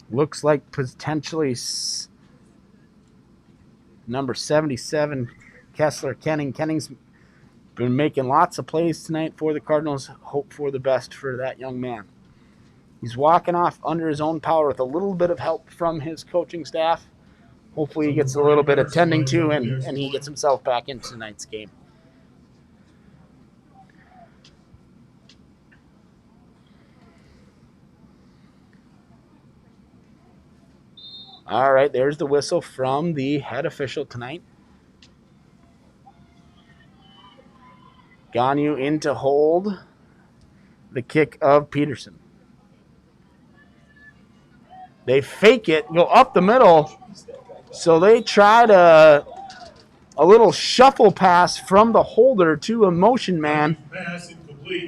Looks like potentially number 77, Kessler Kenning. Kenning's been making lots of plays tonight for the Cardinals. Hope for the best for that young man. He's walking off under his own power with a little bit of help from his coaching staff. Hopefully he gets a little bit of tending to, and he gets himself back into tonight's game. All right, there's the whistle from the head official tonight. Ganu in to hold the kick of Peterson. They fake it, go up the middle. So they tried a little shuffle pass from the holder to a motion man.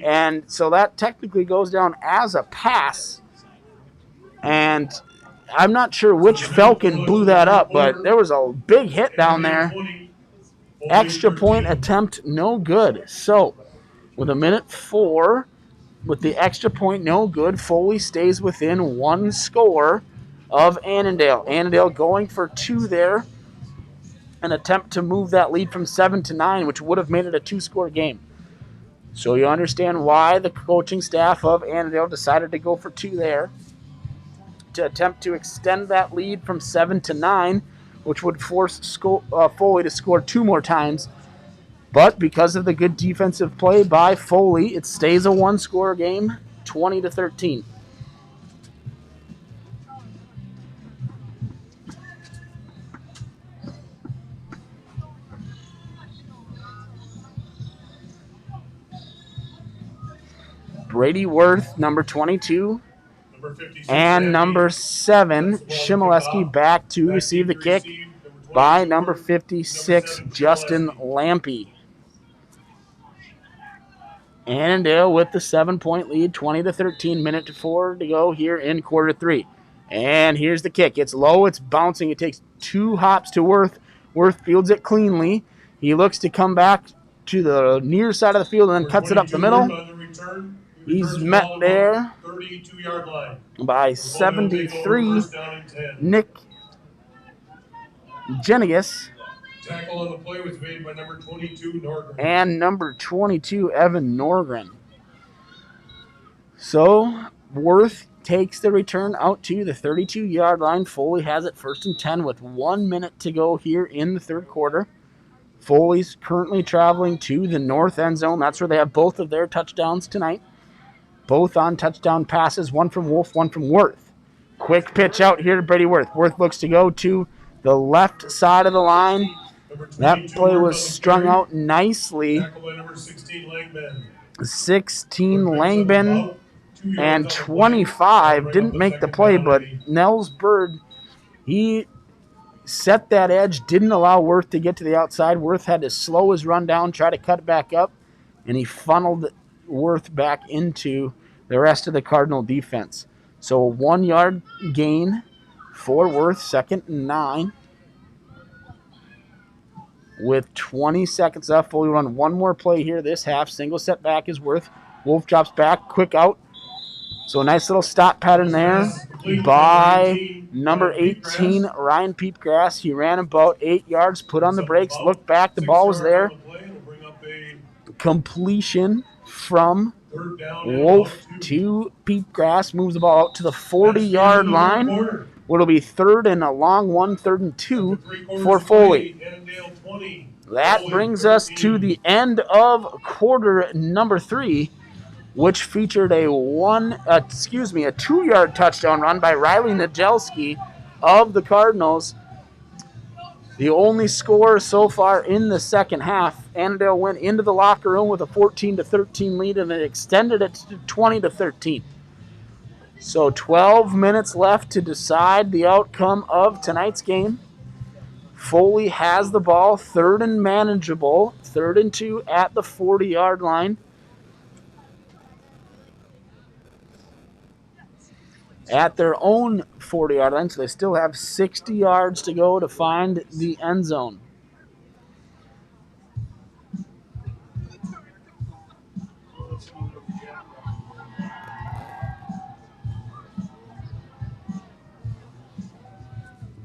And so that technically goes down as a pass. And I'm not sure which Falcon blew that up, but there was a big hit down there. Extra point attempt, no good. So with 1:04, with the extra point, no good, Foley stays within 1 score of Annandale. Annandale going for 2 there. An attempt to move that lead from 7-9, which would have made it a 2-score game. So you understand why the coaching staff of Annandale decided to go for 2 there, to attempt to extend that lead from 7-9, which would force Foley to score 2 more times. But because of the good defensive play by Foley, it stays a 1-score game, 20-13. Brady Worth, number 22, and number 7, Shimoleski, back to receive the kick by number 56, Justin Lampy. Annandale with the 7-point lead, 20-13, 1:04 to go here in quarter 3. And here's the kick. It's low, it's bouncing. It takes 2 hops to Worth. Worth fields it cleanly. He looks to come back to the near side of the field and then cuts it up the middle. He's met there by 73, Nick Jenigas. Tackle on the play was made by number 22, Norgren. And number 22, Evan Norgren. So Worth takes the return out to the 32-yard line. Foley has it 1st and 10 with 1 minute to go here in the third quarter. Foley's currently traveling to the north end zone. That's where they have both of their touchdowns tonight. Both on touchdown passes, one from Wolf, one from Worth. Quick pitch out here to Brady Worth. Worth looks to go to the left side of the line. That play was strung out nicely. 16 Langben and 25 didn't make the play, but Nels Bird, he set that edge, didn't allow Worth to get to the outside. Worth had to slow his run down, try to cut it back up, and he funneled Worth back into the rest of the Cardinal defense. So a 1-yard gain for Worth, 2nd and 9. With 20 seconds left, Foley run one more play here this half. Single setback is Worth. Wolf drops back, quick out. So a nice little stop pattern there. complete by number Ryan 18, Peatgrass. Ryan Peatgrass. He ran about 8 yards, put on the It's up brakes, about looked back, the 6 ball was yards there. on the play, and it'll bring up a Completion from third down and Wolf about 2. to Peatgrass, moves the ball out to the That 40-yard is the third line. quarter. It'll be third and a long one, 3rd and 2 After 3 quarters for of play, Foley. Annandale 20, That Foley brings us 13. to the end of quarter number 3, which featured a 2-yard touchdown run by Riley Najelski of the Cardinals. The only score so far in the second half. Annandale went into the locker room with a 14-13 lead and it extended it to 20-13. So 12 minutes left to decide the outcome of tonight's game. Foley has the ball, 3rd and manageable, 3rd and 2 at the 40-yard line. At their own 40-yard line, so they still have 60 yards to go to find the end zone.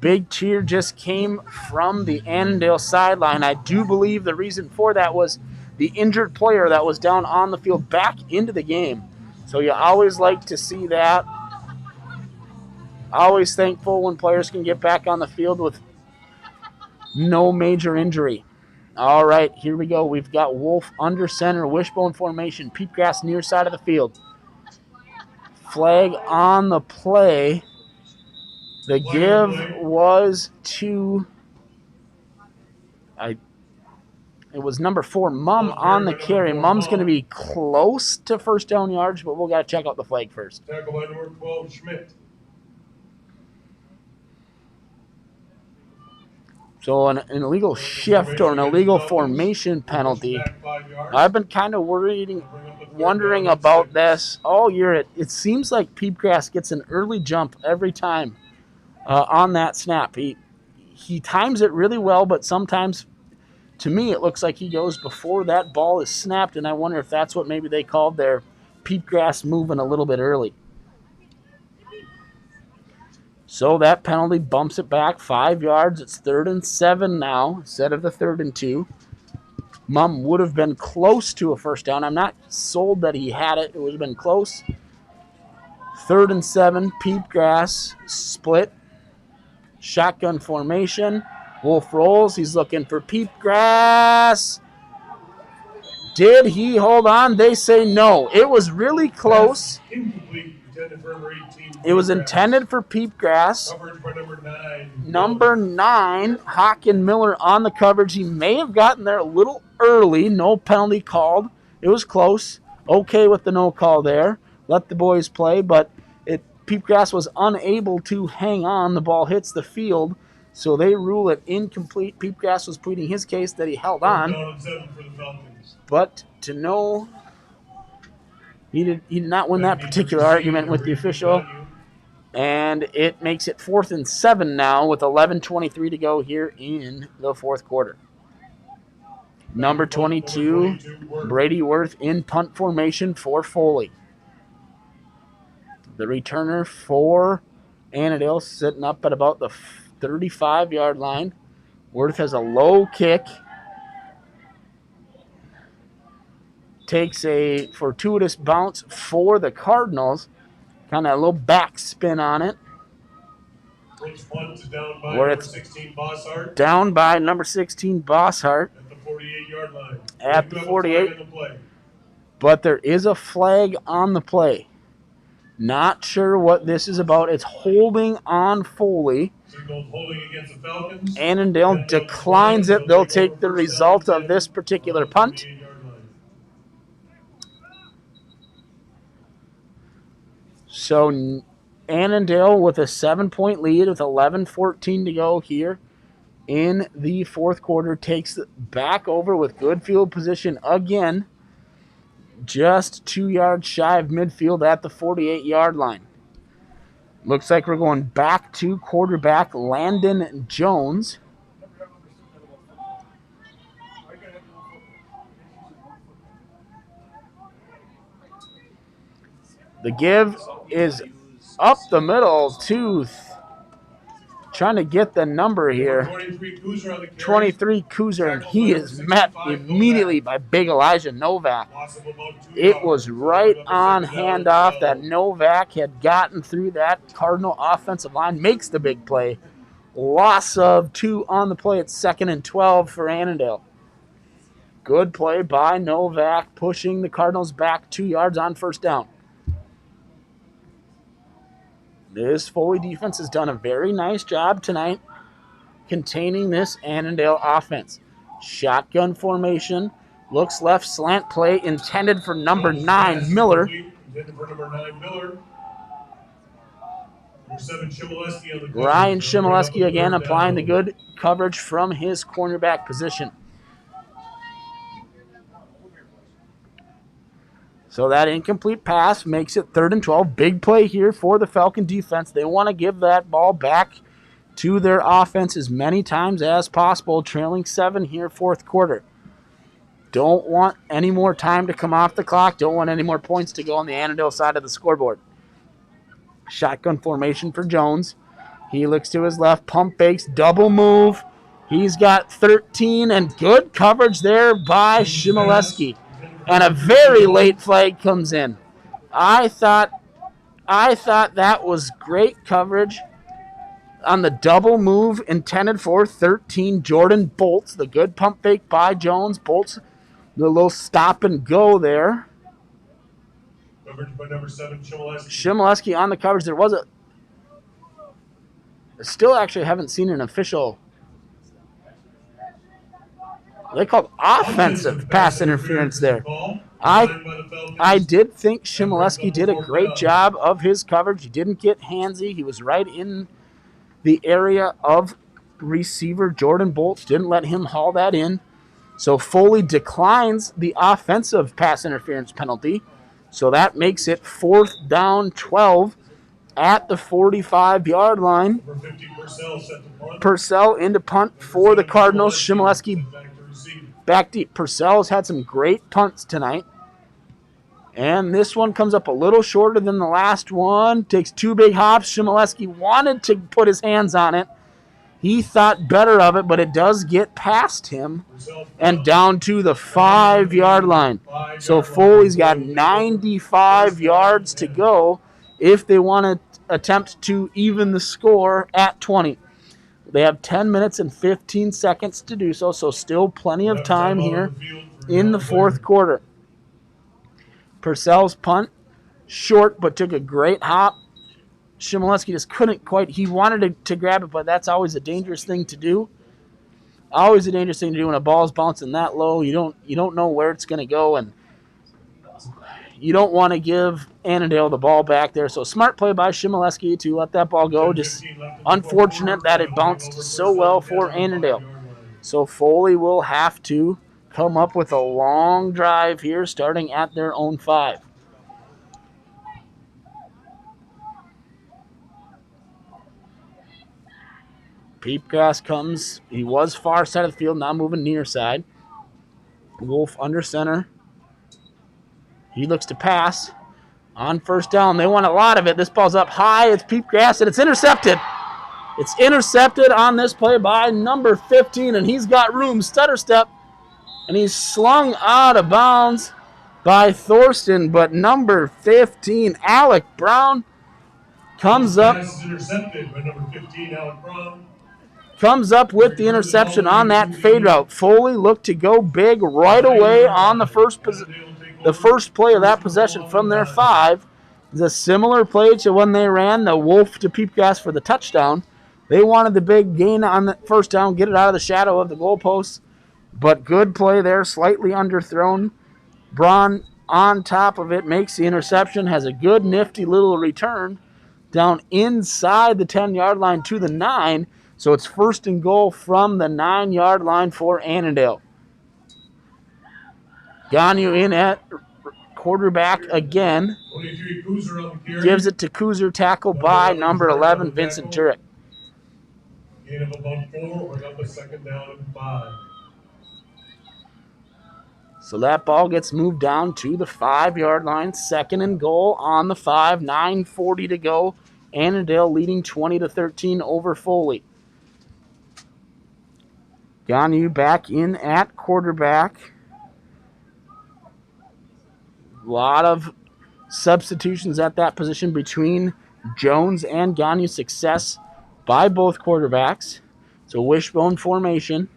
Big cheer just came from the Annandale sideline. I do believe the reason for that was the injured player that was down on the field back into the game. So you always like to see that. Always thankful when players can get back on the field with no major injury. All right, here we go. We've got Wolf under center, wishbone formation, Peatgrass near side of the field. Flag on the play. The give was to, it was number 4, Mum on the carry. Mum's going to be close to first down yards, but we'll got to check out the flag first. Tackle by number 12, Schmidt. So an illegal shift or an illegal formation penalty. I've been kind of wondering about this all year. It seems like Peatgrass gets an early jump every time on that snap. He times it really well, but sometimes, to me, it looks like he goes before that ball is snapped, and I wonder if that's what maybe they called their Peatgrass moving a little bit early. So that penalty bumps it back 5 yards. It's 3rd and 7 now instead of the 3rd and 2. Mum would have been close to a first down. I'm not sold that he had it. It would have been close. 3rd and 7, Peatgrass split. Shotgun formation. Wolf rolls. He's looking for Peatgrass. Did he hold on? They say no. It was really close. It was intended for Peatgrass. Coverage by number 9. Number 9, Hawken Miller on the coverage. He may have gotten there a little early. No penalty called. It was close. Okay with the no call there. Let the boys play, but Peatgrass was unable to hang on. The ball hits the field, so they rule it incomplete. Peatgrass was pleading his case that he held on. Down and 7 for the Falcons. But to know he did not win that particular argument with the official. And it makes it 4th and 7 now with 11:23 to go here in the 4th quarter. Number 22, Brady Worth in punt formation for Foley. The returner for Annandale sitting up at about the 35-yard line. Worth has a low kick. Takes a fortuitous bounce for the Cardinals. Kind of a little backspin on it. Down by Where number it's 16, Bossart. Down by number 16, Bossart. At the 48-yard line. At the 48. But there is a flag on the play. Not sure what this is about. It's holding on Foley. Holding against the Falcons. Annandale declines it. They'll take the result of this particular punt. So Annandale with a 7-point lead with 11:14 to go here in the 4th quarter takes it back over with good field position again. Just 2 yards shy of midfield at the 48-yard line. Looks like we're going back to quarterback Landon Jones. The give is up the middle to trying to get the number here. 23 Kuzer, and he is met immediately by big Elijah Novak. It was right on handoff that Novak had gotten through that Cardinal offensive line. Makes the big play. Loss of 2 on the play. It's 2nd and 12 for Annandale. Good play by Novak, pushing the Cardinals back 2 yards on first down. This Foley defense has done a very nice job tonight containing this Annandale offense. Shotgun formation. Looks left, slant play intended for number 9, Miller. Ryan Shimoleski again applying the good coverage from his cornerback position. So that incomplete pass makes it 3rd and 12. Big play here for the Falcon defense. They want to give that ball back to their offense as many times as possible, trailing 7 here, 4th quarter. Don't want any more time to come off the clock. Don't want any more points to go on the Annandale side of the scoreboard. Shotgun formation for Jones. He looks to his left, pump fakes, double move. He's got 13, and good coverage there by Shimoleski. And a very late flag comes in. I thought that was great coverage on the double move intended for 13, Jordan Bolts. The good pump fake by Jones. Bolts, the little stop and go there. Coverage by number 7, Shimoleski. Shimoleski on the coverage. There was still actually haven't seen an official. They called offensive pass interference there. I did think Shimoleski did a great job of his coverage. He didn't get handsy. He was right in the area of receiver Jordan Bolts. Didn't let him haul that in. So Foley declines the offensive pass interference penalty. So that makes it 4th down 12 at the 45-yard line. Purcell into punt for the Cardinals. Shimoleski back deep. Purcell's had some great punts tonight. And this one comes up a little shorter than the last one. Takes 2 big hops. Shimoleski wanted to put his hands on it. He thought better of it, but it does get past him and down to the 5-yard line. So Foley's got 95 yards to go if they want to attempt to even the score at 20. They have 10 minutes and 15 seconds to do so, so still plenty of time here in the 4th quarter. Purcell's punt, short, but took a great hop. Shimoleski just couldn't quite. He wanted to grab it, but that's always a dangerous thing to do. Always a dangerous thing to do when a ball's bouncing that low. You don't know where it's going to go, and you don't want to give Annandale the ball back there. So smart play by Shimoleski to let that ball go. Just unfortunate that it bounced so well for Annandale. So Foley will have to come up with a long drive here, starting at their own 5. Peepgrass comes. He was far side of the field, now moving near side. Wolf under center. He looks to pass. On first down, they want a lot of it. This ball's up high. It's Peepgrass, and it's intercepted. It's intercepted on this play by number 15, and he's got room. Stutter step, and he's slung out of bounds by Thorsten, but number 15, Alec Brown, comes up. Intercepted by number 15, Alec Brown. Comes up with the interception on that fade route. Foley looked to go big right away on the first play of that possession from their 5. It's a similar play to when they ran the Wolf to Peepgrass for the touchdown. They wanted the big gain on the first down, get it out of the shadow of the goalposts. But good play there, slightly underthrown. Braun on top of it makes the interception, has a good nifty little return down inside the 10-yard line to the 9. So it's 1st and goal from the 9-yard line for Annandale. Ganu in at quarterback again. Gives it to Kuzer, tackled by number 11, Vincent Turek. Gain of about 4, or up a 2nd down and 5. So that ball gets moved down to the 5-yard line. 2nd and goal on the 5. 9:40 to go Annandale leading 20-13 over Foley. Gonu back in at quarterback. A lot of substitutions at that position between Jones and Gonu. Success by both quarterbacks. So wishbone formation.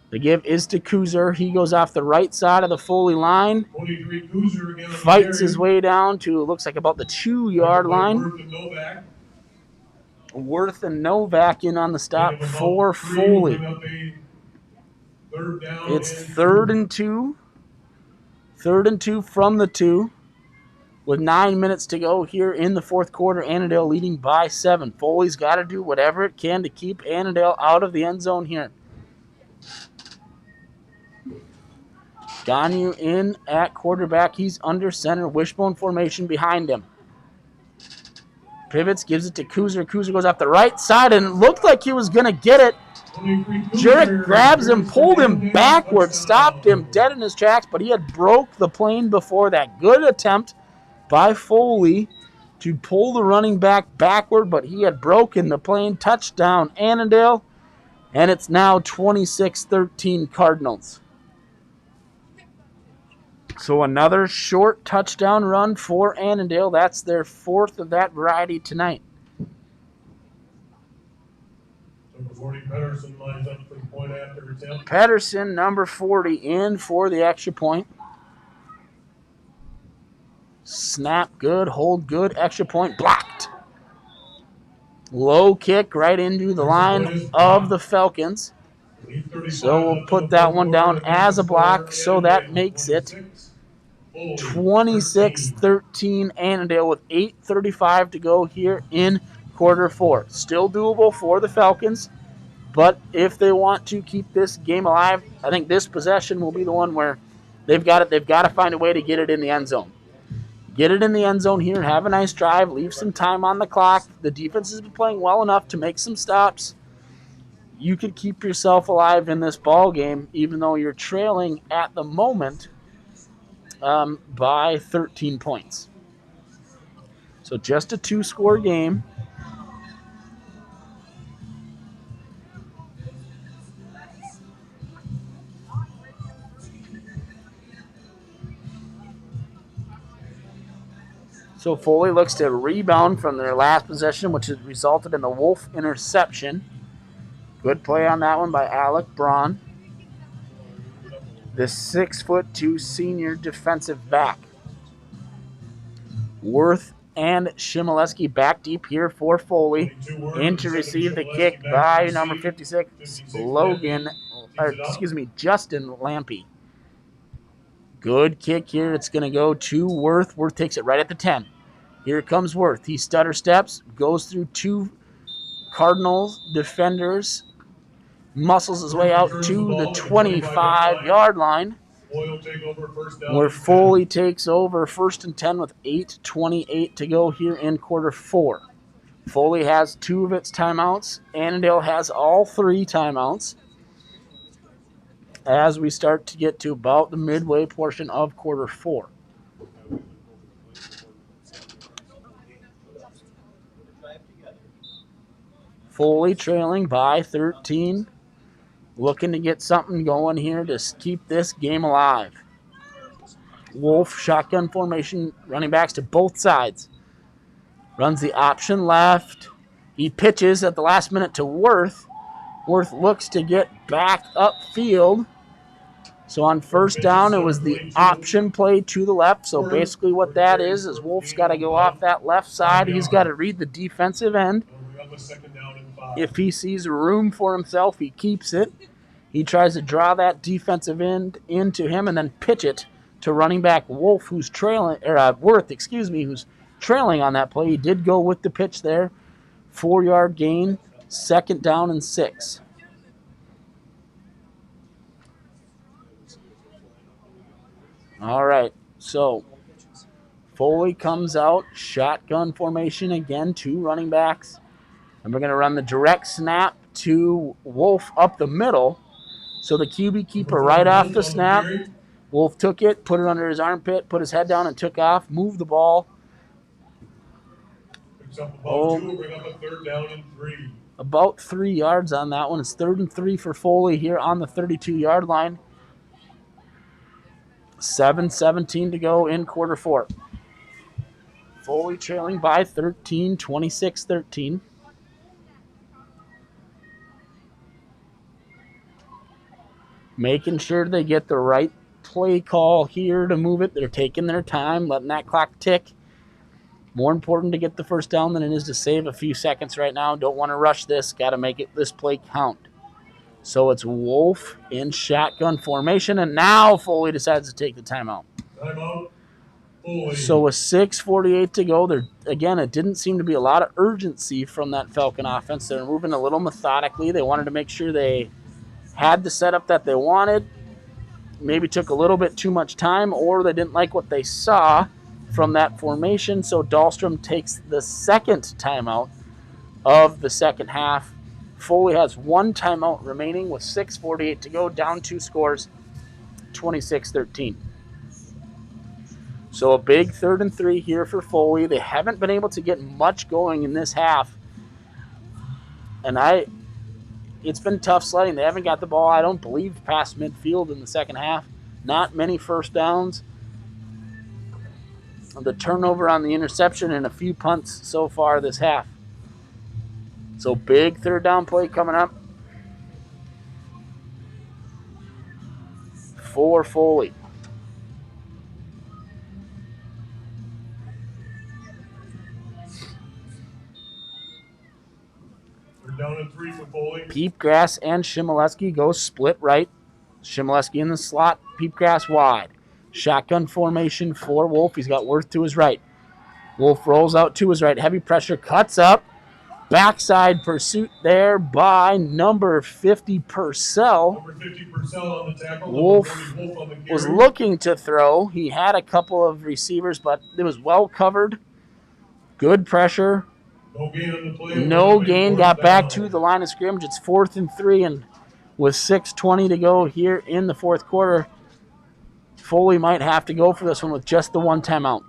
The give is to Kuzer. He goes off the right side of the Foley line. Fights his way down to, looks like about the 2-yard line. Worth and Novak in on the stop for Foley. It's 3rd and 2. 3rd and 2 from the 2. With 9 minutes to go here in the fourth quarter, Annandale leading by 7. Foley's got to do whatever it can to keep Annandale out of the end zone here. Gonu in at quarterback. He's under center. Wishbone formation behind him. Pivots, gives it to Kuzer. Kuzer goes off the right side and it looked like he was going to get it. Jurek grabs him, pulled him backwards, stopped him dead in his tracks, but he had broke the plane before that. Good attempt by Foley to pull the running back backward, but he had broken the plane. Touchdown, Annandale, and it's now 26-13 Cardinals. So another short touchdown run for Annandale. That's their 4th of that variety tonight. Number 40, Pedersen lines up for the point after attempt. Pedersen, number 40, in for the extra point. Snap good, hold good, extra point blocked. Low kick right into the line of the Falcons. So we'll put that one down as a block, so that makes it 26-13 Annandale with 8:35 to go here in quarter 4. Still doable for the Falcons, but if they want to keep this game alive, I think this possession will be the one where they've got to find a way to get it in the end zone. Get it in the end zone here, have a nice drive, leave some time on the clock. The defense has been playing well enough to make some stops. You could keep yourself alive in this ball game, even though you're trailing at the moment by 13 points. So just a 2-score game. So Foley looks to rebound from their last possession, which has resulted in the Wolf interception. Good play on that one by Alec Braun, the 6'2" senior defensive back. Worth and Shimoleski back deep here for Foley. In to receive the kick by number 56, Justin Lampy. Good kick here. It's going to go to Worth. Worth takes it right at the 10. Here comes Worth. He stutter steps, goes through 2 Cardinals defenders, muscles his way out to the 25-yard line, where Foley takes over 1st and 10 with 8:28 to go here in quarter 4. Foley has 2 of its timeouts. Annandale has all 3 timeouts as we start to get to about the midway portion of quarter 4. Foley trailing by 13. Looking to get something going here to keep this game alive. Wolf, shotgun formation, running backs to both sides. Runs the option left. He pitches at the last minute to Worth. Worth looks to get back upfield. So on 1st down, it was the option play to the left. So basically what that is Wolf's got to go off that left side. He's got to read the defensive end. If he sees room for himself, he keeps it. He tries to draw that defensive end into him and then pitch it to running back Wolf, who's trailing, Worth, who's trailing on that play. He did go with the pitch there. 4-yard gain, 2nd down and 6. All right, so Foley comes out, shotgun formation again, 2 running backs. And we're going to run the direct snap to Wolf up the middle. So the QB keeper right off the snap. Wolf took it, put it under his armpit, put his head down and took off, moved the ball Picks up about Oh. 2, bring up a 3rd down and 3. About 3 yards on that one. It's 3rd and 3 for Foley here on the 32-yard line. 7:17 to go in quarter 4. Foley trailing by 13, 26-13. Making sure they get the right play call here to move it. They're taking their time, letting that clock tick. More important to get the first down than it is to save a few seconds right now. Don't want to rush this. Got to make this play count. So it's Wolf in shotgun formation, and now Foley decides to take the timeout. Timeout. Foley. So with 6:48 to go, again, it didn't seem to be a lot of urgency from that Falcon offense. They're moving a little methodically. They wanted to make sure they had the setup that they wanted. Maybe took a little bit too much time, or they didn't like what they saw from that formation. So Dahlstrom takes the second timeout of the second half. Foley has 1 timeout remaining with 6:48 to go, down 2 scores, 26-13. So a big 3rd and 3 here for Foley. They haven't been able to get much going in this half. And it's been tough sledding. They haven't got the ball, I don't believe, past midfield in the second half. Not many first downs. The turnover on the interception and a few punts so far this half. So big 3rd down play coming up for Foley. Down and 3 for Foley. Peepgrass and Shimoleski go split right. Shimoleski in the slot, Peepgrass wide. Shotgun formation for Wolf. He's got Worth to his right. Wolf rolls out to his right. Heavy pressure, cuts up. Backside pursuit there by number 50 Purcell. Number 50 Purcell on the tackle. Wolf on the was looking to throw. He had a couple of receivers, but it was well covered. Good pressure. No gain on the play. No gain. Got back to the line of scrimmage. It's 4th and 3, and with 6:20 to go here in the 4th quarter, Foley might have to go for this one with just the 1 timeout.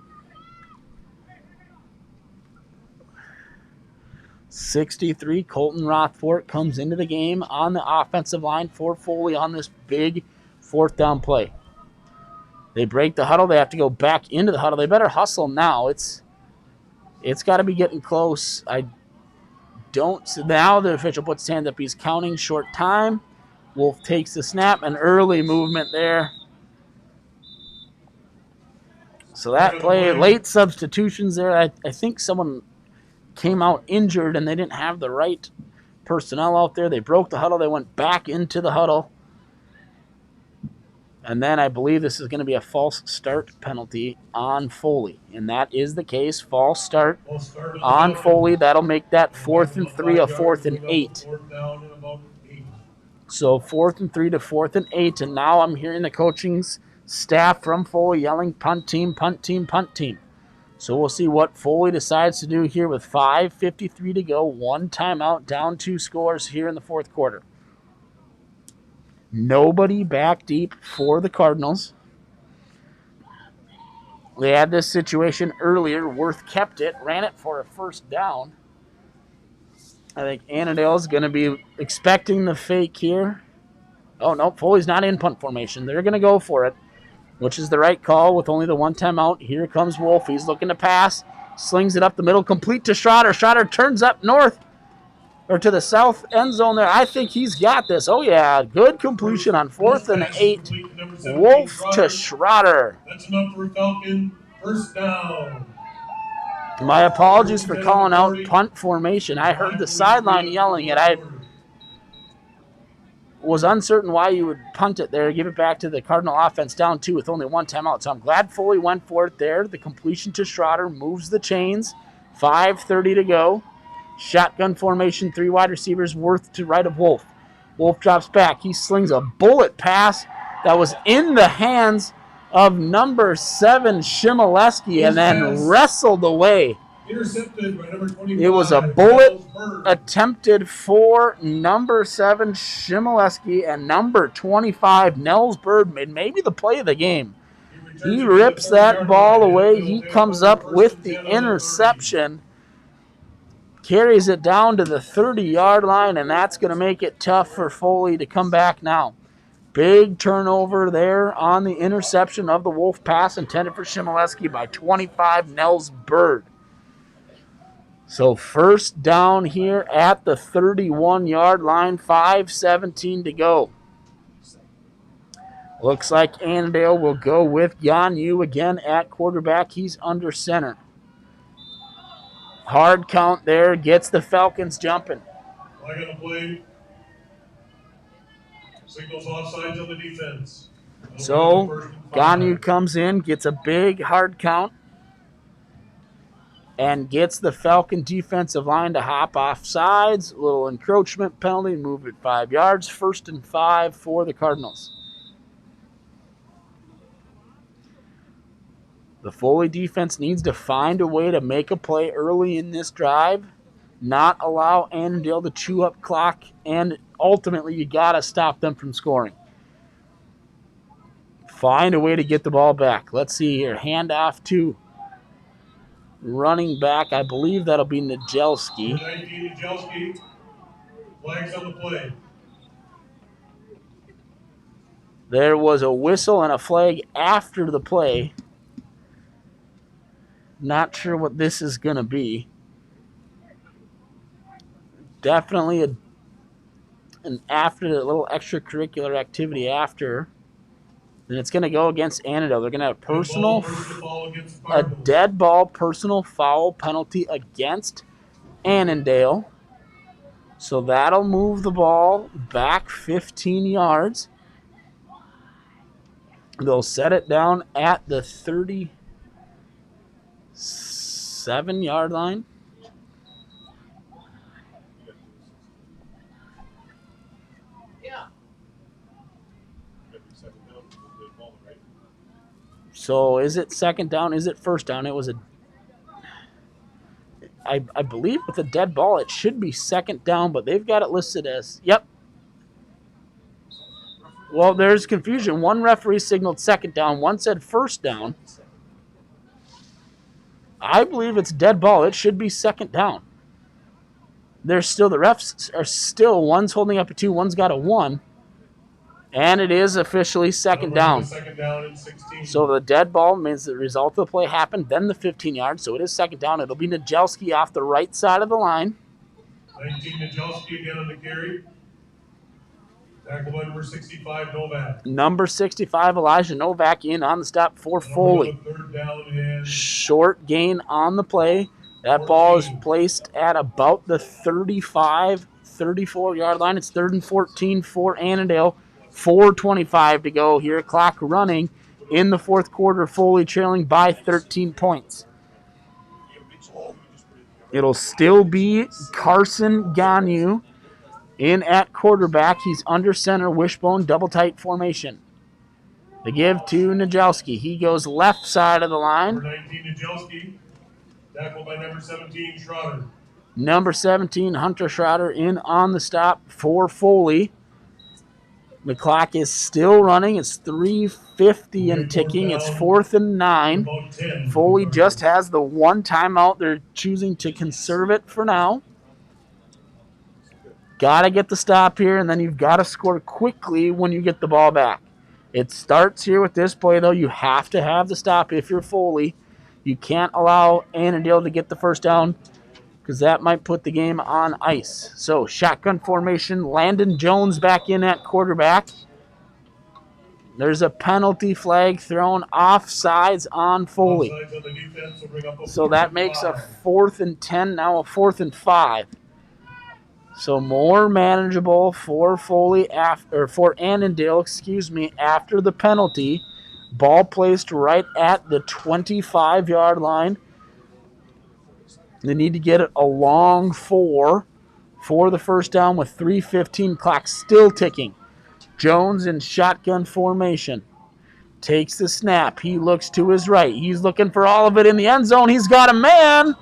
63, Colton Rothfort comes into the game on the offensive line for Foley on this big 4th down play. They break the huddle. They have to go back into the huddle. They better hustle now. It's got to be getting close. Now the official puts his hand up. He's counting short time. Wolf takes the snap. An early movement there. So that play, late substitutions there. I think someone came out injured and they didn't have the right personnel out there. They broke the huddle. They went back into the huddle. And then I believe this is going to be a false start penalty on Foley. And that is the case. False start on Foley. That'll make that 4th and 3 a 4th and 8. So 4th and 3 to 4th and 8. And now I'm hearing the coaching staff from Foley yelling, punt team, punt team, punt team. So we'll see what Foley decides to do here with 5:53 to go. 1 timeout, down 2 scores here in the 4th quarter. Nobody back deep for the Cardinals. They had this situation earlier. Worth kept it, ran it for a 1st down. I think Annandale is going to be expecting the fake here. Oh, no, Foley's not in punt formation. They're going to go for it, which is the right call with only the 1 timeout. Here comes Wolf. He's looking to pass. Slings it up the middle, complete to Schroeder. Schroeder turns up north, or to the south end zone there. I think he's got this. Oh, yeah. Good completion on 4th and 8. Wolf to Schroeder. That's enough for Falcon. 1st down. My apologies for calling out punt formation. I heard the sideline yelling it. I was uncertain why you would punt it there, give it back to the Cardinal offense down 2 with only 1 timeout. So I'm glad Foley went for it there. The completion to Schroeder moves the chains. 5:30 to go. Shotgun formation, 3 wide receivers, Worth to right of Wolf. Wolf drops back. He slings a bullet pass that was in the hands of number 7, Shimoleski, and then wrestled away. Intercepted by number 25. It was a bullet attempted for number 7, Shimoleski, and number 25, Nels Bird, made maybe the play of the game. He rips that ball away. He comes up with the interception. carries it down to the 30-yard line, and that's going to make it tough for Foley to come back now. Big turnover there on the interception of the Wolf pass intended for Shimoleski by 25, Nels Bird. So first down here at the 31-yard line, 5:17 to go. Looks like Annandale will go with Yanyu again at quarterback. He's under center. Hard count there, gets the Falcons jumping. Flag on the play. Signals offsides on the defense. So Yanyu comes in, gets a big hard count, and gets the Falcon defensive line to hop off sides. A little encroachment penalty, move it 5 yards. 1st and 5 for the Cardinals. The Foley defense needs to find a way to make a play early in this drive, not allow Annandale to chew up clock, and ultimately you got to stop them from scoring. Find a way to get the ball back. Let's see here. Handoff to running back. I believe that'll be Najelski. 19, Najelski. Flags on the play. There was a whistle and a flag after the play. Not sure what this is going to be. Definitely an after, a little extracurricular activity after. And it's going to go against Annandale. They're going to have a dead ball personal foul penalty against Annandale. So that'll move the ball back 15 yards. They'll set it down at the 37-yard line. So is it second down? Is it first down? It was I believe with a dead ball, it should be second down, but they've got it listed as, yep. Well, there's confusion. One referee signaled second down. One said first down. I believe it's dead ball. It should be second down. There's still, the refs are still, one's holding up a 2, one's got a 1. And it is officially second down. Second down and 16. So the dead ball means the result of the play happened, then the 15 yards. So it is second down. It'll be Najelski off the right side of the line. 19, Najelski again on the carry. Tackle by number 65, Novak. Number 65, Elijah Novak in on the stop for Foley. Third down and Short gain on the play. That ball is placed at about the 35, 34-yard line. It's 3rd and 14 for Annandale. 4:25 to go here. Clock running in the 4th quarter. Foley trailing by 13 points. It'll still be Carson Ganyu in at quarterback. He's under center, wishbone, double tight formation. The give to Najelski. He goes left side of the line. Number 19, Najelski. Tackled by number 17, Schroeder. Number 17, Hunter Schroeder in on the stop for Foley. The clock is still running. It's 3:50 and ticking. It's 4th and 9. Foley just has the one timeout. They're choosing to conserve it for now. Got to get the stop here, and then you've got to score quickly when you get the ball back. It starts here with this play, though. You have to have the stop if you're Foley. You can't allow Annandale to get the first down because that might put the game on ice. So shotgun formation, Landon Jones back in at quarterback. There's a penalty flag thrown offsides on Foley. So that makes a 4th and 10, now a 4th and 5. So more manageable for Foley for Annandale, after the penalty. Ball placed right at the 25-yard line. They need to get it a long 4 for the first down with 3:15 clock still ticking. Jones in shotgun formation. Takes the snap. He looks to his right. He's looking for all of it in the end zone. He's got a man.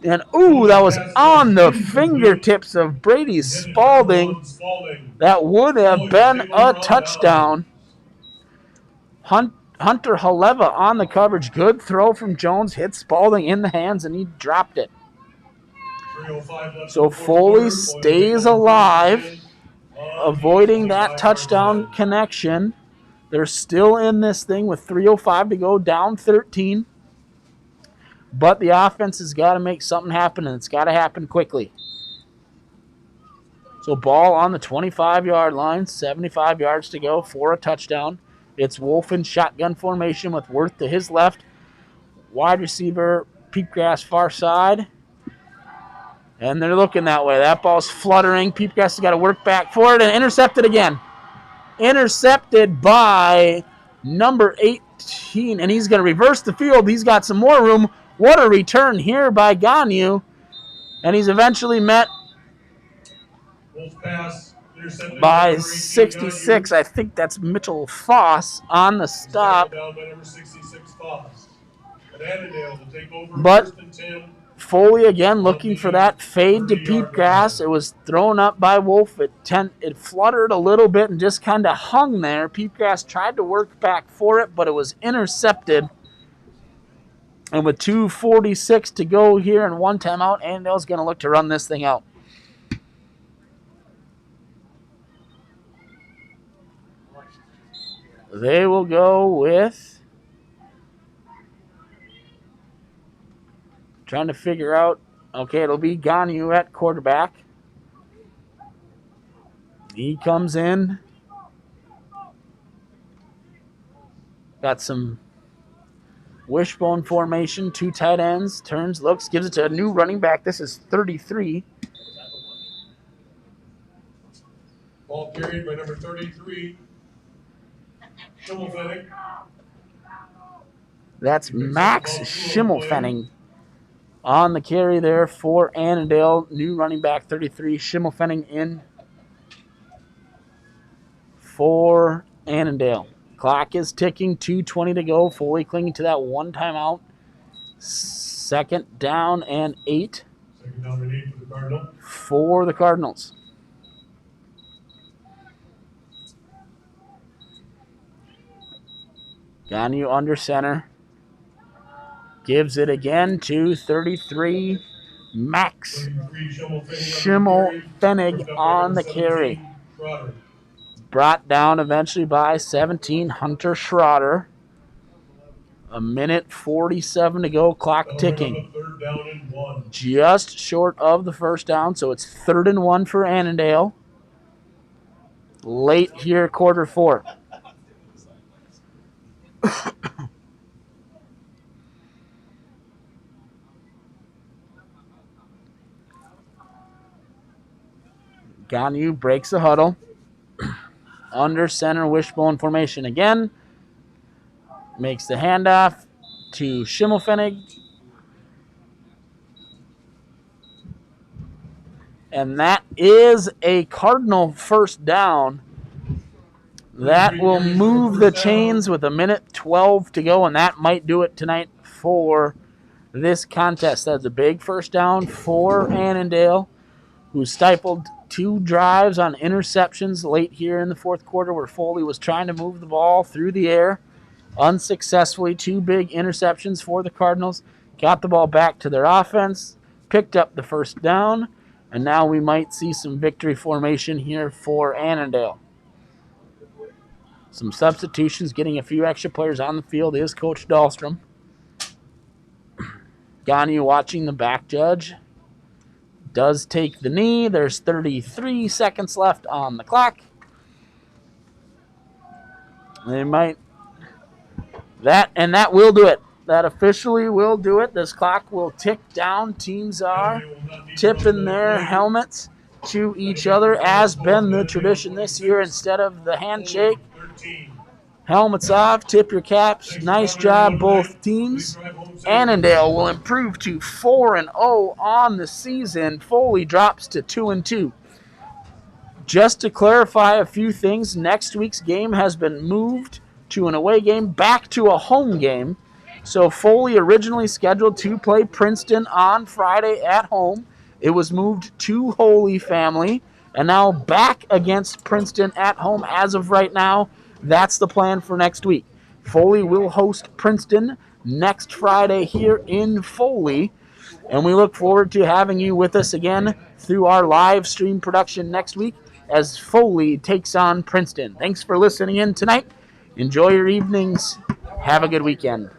And, ooh, that was on the fingertips of Brady Spalding. That would have been a touchdown. Hunter Haleva on the coverage. Good throw from Jones. Hit Spalding in the hands, and he dropped it. 3:05 left So in the fourth Foley quarter. stays Foley alive, on avoiding the that 25-yard touchdown line. connection. They're still in this thing with 3:05 to go, down 13. But the offense has got to make something happen, and it's got to happen quickly. So ball on the 25-yard line, 75 yards to go for a touchdown. It's Wolf in shotgun formation with Worth to his left. Wide receiver, Peepgrass far side. And they're looking that way. That ball's fluttering. Peepgrass has got to work back for it and intercepted again. Intercepted by number 18, and he's going to reverse the field. He's got some more room. What a return here by Ganyu. And he's eventually met Wolf pass intercepted by number 18, 66. I think that's Mitchell Foss on the stop. Down by number 66, Foss. And Annandale to take over But first and 10. Foley again looking for that fade to Peepgrass. It was thrown up by Wolf. It fluttered a little bit and just kind of hung there. Peepgrass tried to work back for it, but it was intercepted. And with 2:46 to go here and one timeout, Annandale's going to look to run this thing out. They will go with... Trying to figure out, okay, it'll be Ganyu at quarterback. He comes in. Got some wishbone formation, two tight ends, turns, looks, gives it to a new running back. This is 33. Ball carried by number 33, Schimmelfennig. That's Max Schimmelfennig on the carry there for Annandale. New running back, 33, Schimmelfennig in for Annandale. Clock is ticking, 2:20 to go. Foley clinging to that one timeout. Second down and 8 Second down and 8 for the Cardinals. for the Cardinals. Ganyu under center. Gives it again to 33, Max Schimmelfennig on the carry. Brought down eventually by 17, Hunter Schroeder. A minute 47 to go, clock ticking. Just short of the first down, so it's 3rd and 1 for Annandale. Late here, quarter 4. Ganyu breaks the huddle. Under center wishbone formation again. Makes the handoff to Schimmelfennig. And that is a Cardinal first down. That will move the chains with a minute 12 to go, and that might do it tonight for this contest. That's a big first down for Annandale, who stifled 2 drives on interceptions late here in the fourth quarter where Foley was trying to move the ball through the air unsuccessfully. 2 big interceptions for the Cardinals. Got the ball back to their offense, picked up the first down, and now we might see some victory formation here for Annandale. Some substitutions, getting a few extra players on the field is Coach Dahlstrom. Ganyu watching the back judge. Does take the knee. There's 33 seconds left on the clock. They might... That will do it. That officially will do it. This clock will tick down. Teams are tipping their helmets to each other, as been the tradition this year. Instead of the handshake, helmets off, tip your caps. Nice job, both teams. Annandale will improve to 4-0 on the season. Foley drops to 2-2. Just to clarify a few things, next week's game has been moved to an away game back to a home game. So Foley originally scheduled to play Princeton on Friday at home. It was moved to Holy Family, and now back against Princeton at home as of right now. That's the plan for next week. Foley will host Princeton next Friday here in Foley. And we look forward to having you with us again through our live stream production next week as Foley takes on Princeton. Thanks for listening in tonight. Enjoy your evenings. Have a good weekend.